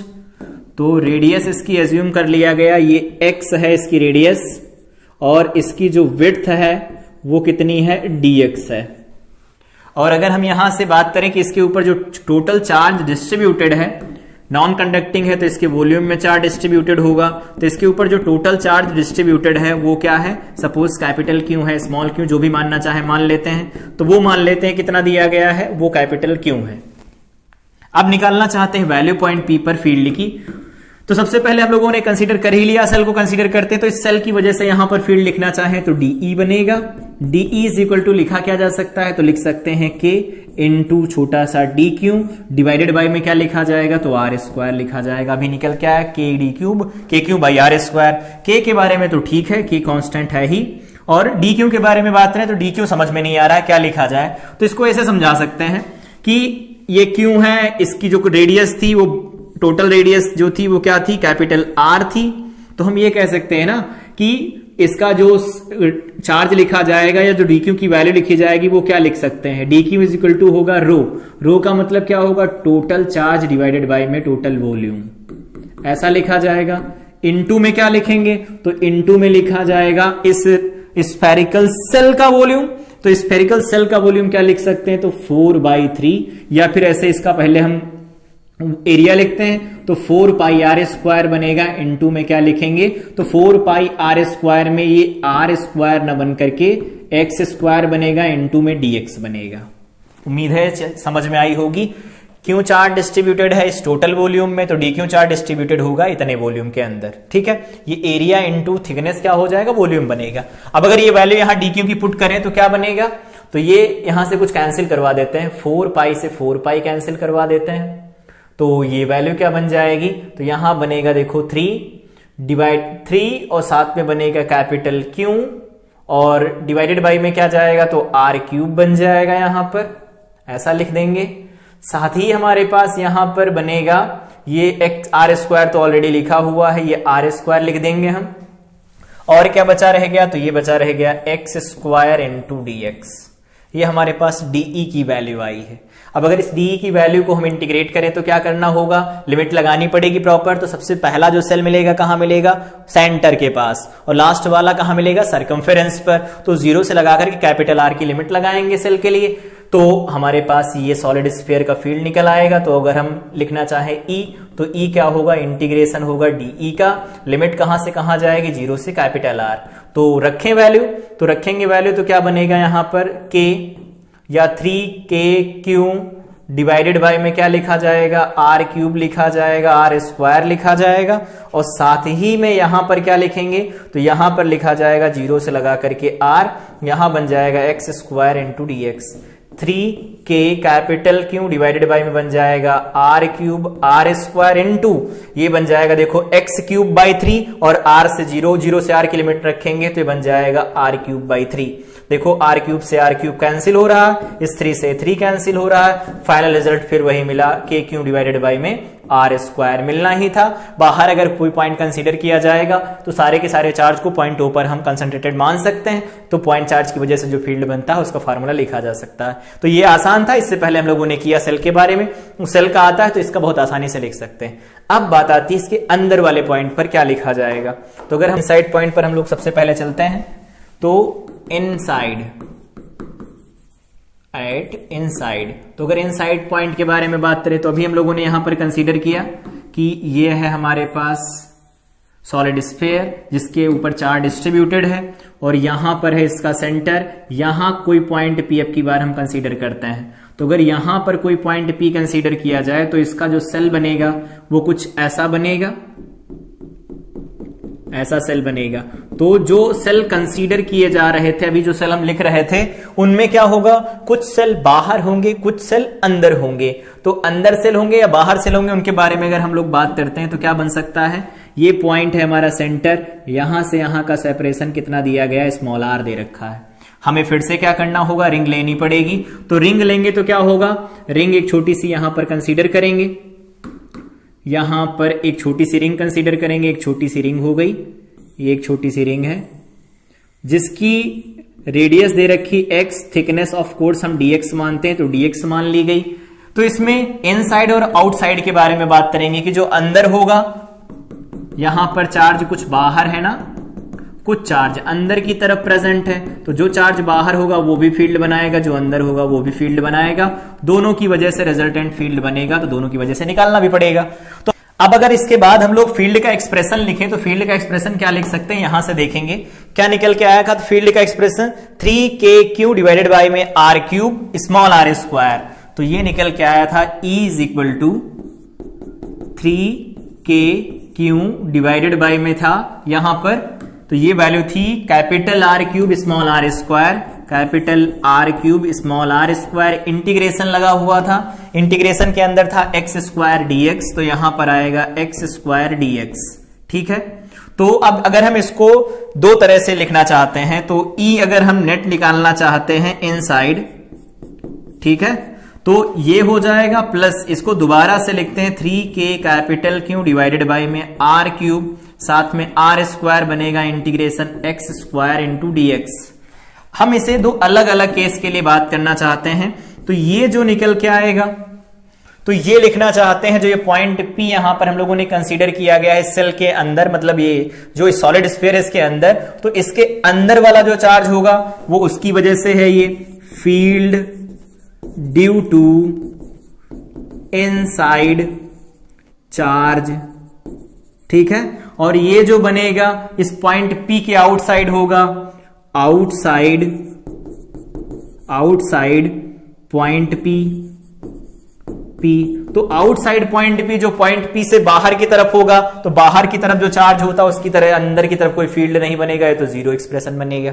तो रेडियस इसकी एज्यूम कर लिया गया, ये x है इसकी रेडियस और इसकी जो विड्थ है वो कितनी है, dx है। और अगर हम यहां से बात करें कि इसके ऊपर जो टोटल चार्ज डिस्ट्रीब्यूटेड है, नॉन कंडक्टिंग है तो इसके वॉल्यूम में चार्ज डिस्ट्रीब्यूटेड होगा, तो इसके ऊपर जो टोटल चार्ज डिस्ट्रीब्यूटेड है वो क्या है, सपोज कैपिटल क्यू है, स्मॉल क्यू, जो भी मानना चाहे मान लेते हैं। तो वो मान लेते हैं कितना दिया गया है, वो कैपिटल क्यू है। अब निकालना चाहते हैं वैल्यू पॉइंट P पर फील्ड की। तो सबसे पहले हम लोगों ने कंसीडर कर ही लिया, सेल को कंसीडर करते हैं। तो इस सेल की वजह से यहां पर फील्ड लिखना चाहे तो DE बनेगा। DE इज इक्वल टू लिखा क्या जा सकता है, तो लिख सकते हैं K इंटू छोटा सा DQ डिवाइडेड बाय में क्या लिखा जाएगा, तो R² लिखा जाएगा। अभी निकल क्या है, KQ/R²। K के बारे में तो ठीक है, K कांस्टेंट है ही, और DQ के बारे में बात करें तो DQ समझ में नहीं आ रहा है क्या लिखा जाए। तो इसको ऐसे समझा सकते हैं कि ये Q है, इसकी जो रेडियस थी वो टोटल रेडियस जो थी वो क्या थी, कैपिटल R थी। तो हम ये कह सकते हैं ना कि इसका जो चार्ज लिखा जाएगा या जो DQ की वैल्यू लिखी जाएगी वो क्या लिख सकते हैं, DQ इज इक्वल टू होगा रो। रो का मतलब क्या होगा, टोटल चार्ज डिवाइडेड बाय में टोटल वॉल्यूम, ऐसा लिखा जाएगा। इनटू में क्या लिखेंगे, तो इनटू में लिखा जाएगा इस स्फेरिकल सेल का वॉल्यूम। तो स्फेरिकल सेल का वॉल्यूम क्या लिख सकते हैं, तो 4/3, या फिर ऐसे इसका पहले हम एरिया लिखते हैं तो 4πr² बनेगा। इनटू में क्या लिखेंगे, तो 4πr² में ये r² न बन करके x² बनेगा, इनटू में dx बनेगा। उम्मीद है समझ में आई होगी। क्यों चार्ज डिस्ट्रीब्यूटेड है इस टोटल वॉल्यूम में, तो DQ चार्ज डिस्ट्रीब्यूटेड होगा इतने वॉल्यूम के अंदर। ठीक है, ये एरिया इनटू थिकनेस क्या हो जाएगा, वॉल्यूम बनेगा। अब अगर ये वैल्यू यहां DQ की पुट करें तो क्या बनेगा, तो ये यहां से कुछ कैंसिल करवा देते हैं, 4π से 4π कैंसिल करवा देते हैं। तो ये वैल्यू क्या बन जाएगी, तो यहां बनेगा देखो 3 और साथ में बनेगा कैपिटल Q और डिवाइडेड बाई में क्या जाएगा, तो R³ बन जाएगा। यहां पर ऐसा लिख देंगे। साथ ही हमारे पास यहां पर बनेगा ये एक्स आर स्क्वायर तो ऑलरेडी लिखा हुआ है, ये आर स्क्वायर लिख देंगे हम। और क्या बचा रह गया, तो ये बचा रह गया x square into d x. ये हमारे पास डीई की वैल्यू आई है। अब अगर इस डीई की वैल्यू को हम इंटीग्रेट करें तो क्या करना होगा, लिमिट लगानी पड़ेगी प्रॉपर। तो सबसे पहला जो सेल मिलेगा कहां मिलेगा, सेंटर के पास, और लास्ट वाला कहां मिलेगा, सर्कमफेरेंस पर। तो 0 से लगा करके कैपिटल आर की लिमिट लगाएंगे सेल के लिए, तो हमारे पास ये सॉलिड स्फीयर का फील्ड निकल आएगा। तो अगर हम लिखना चाहे ई, तो ई क्या होगा, इंटीग्रेशन होगा डीई का, लिमिट कहां से कहां जाएगी, 0 से कैपिटल आर। तो रखें वैल्यू, तो रखेंगे वैल्यू तो क्या बनेगा यहां पर के या 3k क्यू डिवाइडेड बाय में क्या लिखा जाएगा, आर क्यूब लिखा जाएगा, आर स्क्वायर लिखा जाएगा। और साथ ही में यहां पर क्या लिखेंगे, तो यहां पर लिखा जाएगा 0 से लगा करके आर, यहां बन जाएगा x square into d x. 3k capital Q divided by में बन जाएगा r cube r square into ये बन जाएगा देखो एक्स क्यूब बाई 3, और आर से 0 से आर की लिमिट रखेंगे तो ये बन जाएगा आर क्यूब बाई 3। देखो आर क्यूब से आर क्यूब कैंसिल हो रहा है, इस 3 से 3 कैंसिल हो रहा है, फाइनल रिजल्ट फिर वही मिला, के क्यू डिवाइडेड बाई में आर स्क्वायर मिलना ही था। बाहर अगर कोई पॉइंट कंसीडर किया जाएगा तो सारे के सारे चार्ज को पॉइंट ओ पर हम कंसंट्रेटेड मान सकते हैं, तो पॉइंट चार्ज की वजह से जो फील्ड बनता है उसका फार्मूला लिखा जा सकता है। तो ये आसान था, इससे पहले हम लोगों ने किया सेल के बारे में, सेल का आता है तो इसका बहुत आसानी से लिख सकते हैं। अब बात आती है इसके अंदर वाले पॉइंट पर क्या लिखा जाएगा। तो अगर हम इनसाइड पॉइंट पर हम लोग सबसे पहले चलते हैं, तो इनसाइड, एट इनसाइड, तो अगर इनसाइड पॉइंट के बारे में बात करें तो अभी हम लोगों ने यहां पर कंसीडर किया कि ये है हमारे पास सॉलिड स्फीयर जिसके ऊपर चार्ज डिस्ट्रीब्यूटेड है, और यहां पर है इसका सेंटर, यहां कोई पॉइंट पी अब की बार हम कंसीडर करते हैं। तो अगर यहां पर कोई पॉइंट पी कंसीडर किया जाए तो इसका जो सेल बनेगा वो कुछ ऐसा बनेगा, ऐसा सेल बनेगा। तो जो सेल कंसीडर किए जा रहे थे, अभी जो सेल हम लिख रहे थे, उनमें क्या होगा, कुछ सेल बाहर होंगे, कुछ सेल अंदर होंगे। तो अंदर सेल होंगे या बाहर सेल होंगे उनके बारे में अगर हम लोग बात करते हैं तो क्या बन सकता है, ये पॉइंट है हमारा सेंटर, यहां से यहां का सेपरेशन कितना दिया गया है, स्मॉल आर दे रखा है। हमें फिर से क्या करना होगा, रिंग लेनी पड़ेगी। तो रिंग लेंगे तो क्या होगा, रिंग एक छोटी सी यहां पर कंसीडर करेंगे, यहां पर एक छोटी सी रिंग कंसीडर करेंगे, एक छोटी सी रिंग हो गई, ये एक छोटी सी रिंग है जिसकी रेडियस दे रखी x, थिकनेस ऑफ कोर्स हम dx मानते हैं तो dx मान ली गई। तो इसमें इनसाइड और आउटसाइड के बारे में बात करेंगे कि जो अंदर होगा, यहां पर चार्ज कुछ बाहर है ना, कुछ चार्ज अंदर की तरफ प्रेजेंट है, तो जो चार्ज बाहर होगा वो भी फील्ड बनाएगा, जो अंदर होगा वो भी फील्ड बनाएगा, दोनों की वजह से रिजल्टेंट फील्ड बनेगा, तो दोनों की वजह से निकालना भी पड़ेगा। तो अब अगर इसके बाद हम लोग फील्ड का एक्सप्रेशन लिखें तो फील्ड का एक्सप्रेशन क्या लिख सकते हैं, यहां से देखेंगे क्या निकल के आया था। तो फील्ड का एक्सप्रेशन 3k डिवाइडेड बाय में r cube small r square, तो ये निकल के आया था E is equal to 3k divided by में था यहां पर, तो ये वैल्यू थी capital r cube small r square, capital r cube small r square, integration लगा हुआ था, इंटीग्रेशन के अंदर था एक्स स्क्वायर डीएक्स, तो यहां पर आएगा एक्स स्क्वायर डीएक्स। ठीक है, तो अब अगर हम इसको दो तरह से लिखना चाहते हैं तो ई अगर हम नेट निकालना चाहते हैं इनसाइड, ठीक है, तो ये हो जाएगा, प्लस इसको दोबारा से लिखते हैं 3k capital Q divided by में आर क्यूब, साथ में आर स्क्वायर बनेगा integration x square into d x. हम इसे दो अलग अलग केस के लिए बात करना चाहते हैं, तो ये जो निकल के आएगा, तो ये लिखना चाहते हैं जो ये पॉइंट P यहां पर हम लोगों ने कंसीडर किया गया है सेल के अंदर, मतलब ये जो सॉलिड स्फीयर है इसके अंदर, तो इसके अंदर वाला जो चार्ज होगा वो उसकी वजह से है ये field due to inside charge. ठीक है, और ये जो बनेगा इस पॉइंट P के आउटसाइड होगा, आउटसाइड पॉइंट P, तो आउटसाइड पॉइंट P जो पॉइंट P से बाहर की तरफ होगा, तो बाहर की तरफ जो चार्ज होता है उसकी तरह अंदर की तरफ कोई फील्ड नहीं बनेगा, तो जीरो एक्सप्रेशन बनेगा।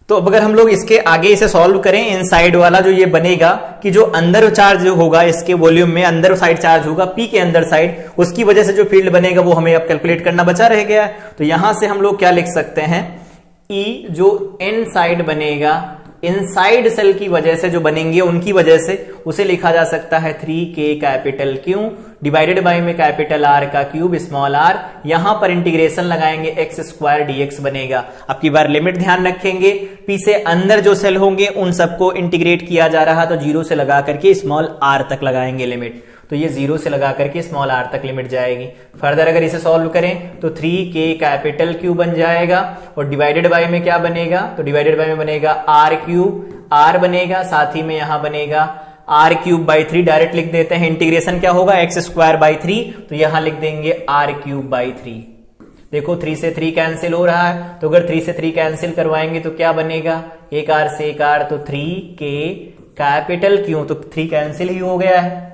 तो अब अगर हम लोग इसके आगे इसे सॉल्व करें, इनसाइड वाला जो ये बनेगा कि जो अंदर चार्ज जो होगा इसके वॉल्यूम में अंदर साइड चार्ज होगा P के अंदर साइड, उसकी वजह से जो फील्ड बनेगा वो हमें अब कैलकुलेट करना बचा रह गया है। तो यहां से हम लोग क्या लिख सकते हैं, E जो इनसाइड बनेगा इनसाइड सेल की वजह से जो बनेंगे उनकी वजह से उसे लिखा जा सकता है 3k capital Q divided by में कैपिटल R का क्यूब स्मॉल r, यहां पर इंटीग्रेशन लगाएंगे x स्क्वायर dx बनेगा। अब की बार लिमिट ध्यान रखेंगे, P से अंदर जो सेल होंगे उन सबको इंटीग्रेट किया जा रहा तो 0 से लगा करके स्मॉल r तक लगाएंगे लिमिट, तो ये 0 से लगा करके स्मॉल r तक लिमिट जाएगी। फर्दर अगर इसे सॉल्व करें तो 3k कैपिटल Q बन जाएगा और डिवाइडेड बाय में क्या बनेगा, तो डिवाइडेड बाय में बनेगा r क्यूब, r बनेगा, साथ ही में यहां बनेगा r क्यूब बाई 3, डायरेक्ट लिख देते हैं। इंटीग्रेशन क्या होगा x स्क्वायर बाई 3, तो यहां लिख देंगे r क्यूब बाई 3। देखो 3 से 3 कैंसिल हो रहा है, तो अगर 3 से 3 कैंसिल करवाएंगे तो क्या बनेगा, एक r से एक r, तो 3k कैपिटल Q, तो 3 कैंसिल ही हो गया है,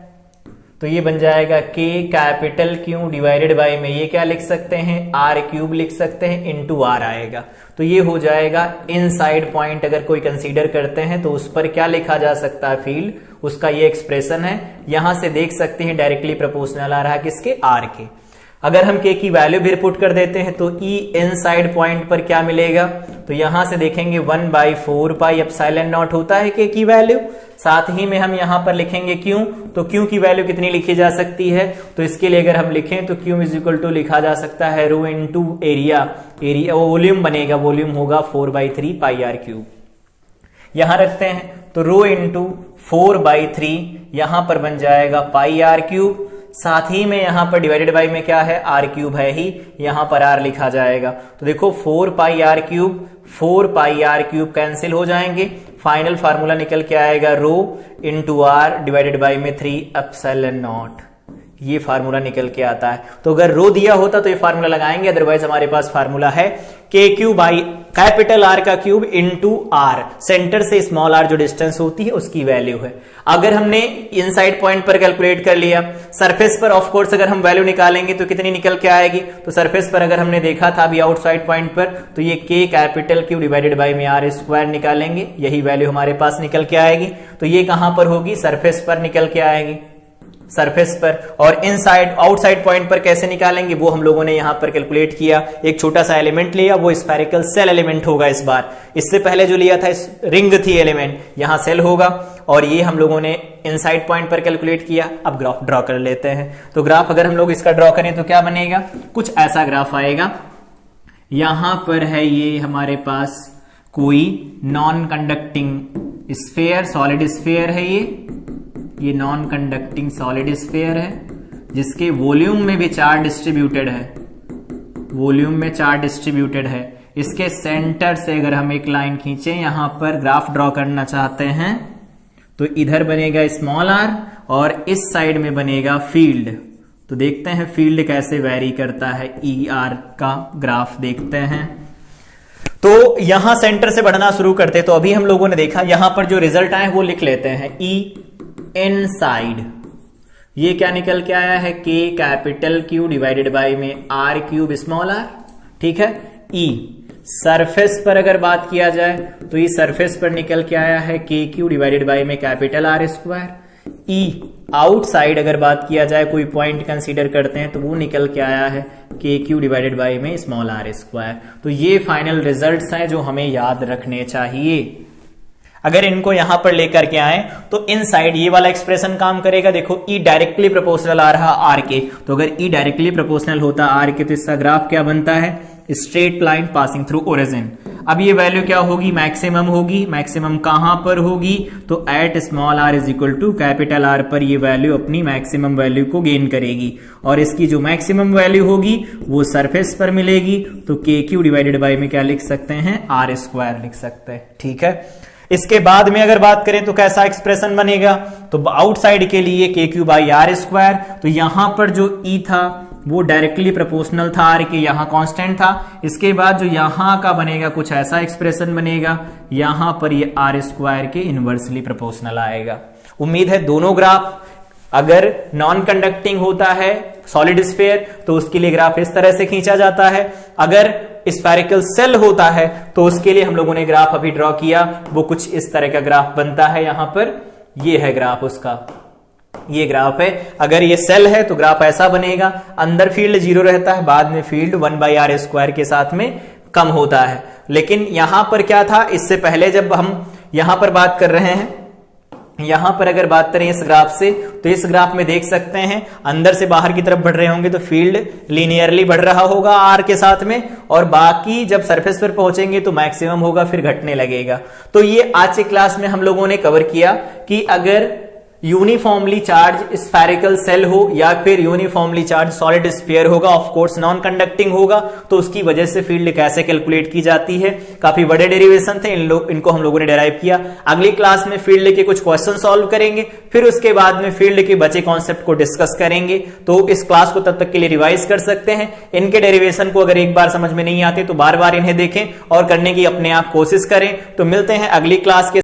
तो ये बन जाएगा k capital Q divided by में ये क्या लिख सकते हैं, r क्यूब लिख सकते हैं, इनटू r आएगा। तो ये हो जाएगा इनसाइड पॉइंट अगर कोई कंसीडर करते हैं तो उस पर क्या लिखा जा सकता है, फील्ड, उसका ये एक्सप्रेशन है। यहां से देख सकते हैं डायरेक्टली प्रोपोर्शनल आ रहा है किसके, r के। अगर हम k की वैल्यू भी पुट कर देते हैं तो E इनसाइड पॉइंट पर क्या मिलेगा, तो यहां से देखेंगे 1/4 पाई एप्सिलॉन नॉट होता है k की वैल्यू। साथ ही में हम यहां पर लिखेंगे Q, तो Q की वैल्यू कितनी लिखी जा सकती है, तो इसके लिए अगर हम लिखें तो Q इज इक्वल टू लिखा जा सकता है रो इनटू एरिया, एरिया वॉल्यूम बनेगा, वॉल्यूम होगा 4/3 पाई r क्यूब। यहां रखते हैं तो रो इंटू 4/3 यहां पर बन जाएगा पाई r क्यूब, साथ ही में यहां पर डिवाइडेड बाय में क्या है, r क्यूब है ही, यहां पर r लिखा जाएगा। तो देखो 4 पाई r क्यूब, 4 पाई r क्यूब कैंसिल हो जाएंगे, फाइनल फार्मूला निकल के आएगा rho into r divided by में 3 एप्सिलॉन नॉट, ये फार्मूला निकल के आता है। तो अगर रो दिया होता तो ये फार्मूला लगाएंगे, अदरवाइज हमारे पास फार्मूला है k Q by capital R का क्यूब इंटू R, सेंटर से स्मॉल r जो डिस्टेंस होती है उसकी वैल्यू है। अगर हमने इनसाइड पॉइंट पर कैलकुलेट कर लिया, सरफेस पर ऑफ कोर्स अगर हम वैल्यू निकालेंगे तो कितनी निकल के आएगी, तो सरफेस पर अगर हमने देखा था अभी आउटसाइड पॉइंट पर, तो ये k capital Q divided by में r स्क्वायर निकालेंगे, यही वैल्यू हमारे पास निकल के आएगी। तो ये कहां पर होगी, सरफेस पर निकल के आएगी, सरफेस पर। और इनसाइड आउटसाइड पॉइंट पर कैसे निकालेंगे वो हम लोगों ने यहां पर कैलकुलेट किया, एक छोटा सा एलिमेंट लिया, वो स्फेरिकल सेल एलिमेंट होगा इस बार। इससे पहले जो लिया था रिंग थी एलिमेंट, यहां सेल होगा, और ये हम लोगों ने इनसाइड पॉइंट पर कैलकुलेट किया। अब ग्राफ ड्रॉ कर लेते हैं। तो ग्राफ अगर हम लोग इसका ड्रॉ करें तो क्या बनेगा, कुछ ऐसा ग्राफ आएगा। यहां पर है ये हमारे पास कोई non conducting sphere, solid sphere है ये नॉन कंडक्टिंग सॉलिड स्फीयर है, जिसके वॉल्यूम में भी चार्ज डिस्ट्रीब्यूटेड है, वॉल्यूम में चार्ज डिस्ट्रीब्यूटेड है। इसके सेंटर से अगर हम एक लाइन खींचे, यहां पर ग्राफ ड्रॉ करना चाहते हैं, तो इधर बनेगा स्मॉल r और इस साइड में बनेगा फील्ड। तो देखते हैं फील्ड कैसे वेरी करता है, ER का ग्राफ देखते हैं। तो यहां सेंटर से बढ़ना शुरू करते, तो अभी हम लोगों ने देखा यहां पर जो रिजल्ट आए वो लिख लेते हैं। E इनसाइड ये क्या निकल के आया है, k capital Q divided by में r क्यूब स्मॉल r, ठीक है। E सरफेस पर अगर बात किया जाए तो ये सरफेस पर निकल के आया है k क्यू डिवाइडेड बाय में capital R square. E outside अगर बात किया जाए, कोई पॉइंट कंसीडर करते हैं, तो वो निकल के आया है k क्यू डिवाइडेड बाय में स्मॉल r स्क्वायर। तो ये फाइनल रिजल्ट्स हैं जो हमें याद रखने चाहिए। अगर इनको यहां पर लेकर के आए तो इनसाइड ये वाला एक्सप्रेशन काम करेगा। देखो E डायरेक्टली प्रोपोर्शनल आ रहा R के, तो अगर E डायरेक्टली प्रोपोर्शनल होता R के तो इसका ग्राफ क्या बनता है, straight line passing through origin. अब ये वैल्यू क्या होगी, मैक्सिमम होगी। मैक्सिमम कहां पर होगी, तो at small r is equal to capital R पर ये वैल्यू अपनी मैक्सिमम वैल्यू को गेन करेगी, और इसकी जो मैक्सिमम वैल्यू होगी वो सरफेस पर मिलेगी। तो के क्यू डिवाइडेड बाय में क्या लिख सकते हैं, R स्क्वायर लिख सकते हैं, ठीक है। इसके बाद में अगर बात करें तो कैसा एक्सप्रेशन बनेगा, तो आउटसाइड के लिए के क्यू बाई R स्क्वायर। तो यहां पर जो E था वो डायरेक्टली प्रोपोर्शनल था R के, यहां कांस्टेंट था। इसके बाद जो यहां का बनेगा कुछ ऐसा एक्सप्रेशन बनेगा, यहां पर ये R स्क्वायर के इनवर्सली प्रोपोर्शनल आएगा। उम्मीद है दोनों ग्राफ, अगर नॉन कंडक्टिंग होता है सॉलिड स्फीयर तो उसके लिए ग्राफ इस तरह से खींचा जाता है, अगर स्फेरिकल सेल होता है तो उसके लिए हम लोगों ने ग्राफ अभी ड्रॉ किया, वो कुछ इस तरह का ग्राफ बनता है। यहां पर ये है ग्राफ उसका, ये ग्राफ है। अगर ये सेल है तो ग्राफ ऐसा बनेगा, अंदर फील्ड 0 रहता है, बाद में फील्ड 1/r स्क्वायर के साथ में कम होता है। लेकिन यहां पर क्या था, इससे पहले जब हम यहां पर बात कर रहे हैं, यहां पर अगर बात करें इस ग्राफ से, तो इस ग्राफ में देख सकते हैं अंदर से बाहर की तरफ बढ़ रहे होंगे तो फील्ड लीनियरली बढ़ रहा होगा आर के साथ में, और बाकी जब सरफेस पर पहुंचेंगे तो मैक्सिमम होगा, फिर घटने लगेगा। तो ये आज के क्लास में हम लोगों ने कवर किया कि अगर यूनिफॉर्मली चार्ज स्फेरिकल सेल हो या फिर यूनिफॉर्मली चार्ज सॉलिड स्फीयर होगा, ऑफ कोर्स नॉन कंडक्टिंग होगा, तो उसकी वजह से फील्ड कैसे कैलकुलेट की जाती है। काफी बड़े डेरिवेशन थे, इनको हम लोगों ने डेराइव किया। अगली क्लास में फील्ड के कुछ क्वेश्चन सॉल्व करेंगे, फिर उसके बाद में फील्ड के बचे कॉन्सेप्ट को डिस्कस करेंगे। तो इस क्लास को तब तक के लिए रिवाइज कर सकते हैं। इनके डेरिवेशन को अगर एक बार समझ में नहीं आते तो बार बार इन्हें देखें और करने की अपने आप कोशिश करें। तो मिलते हैं अगली क्लास के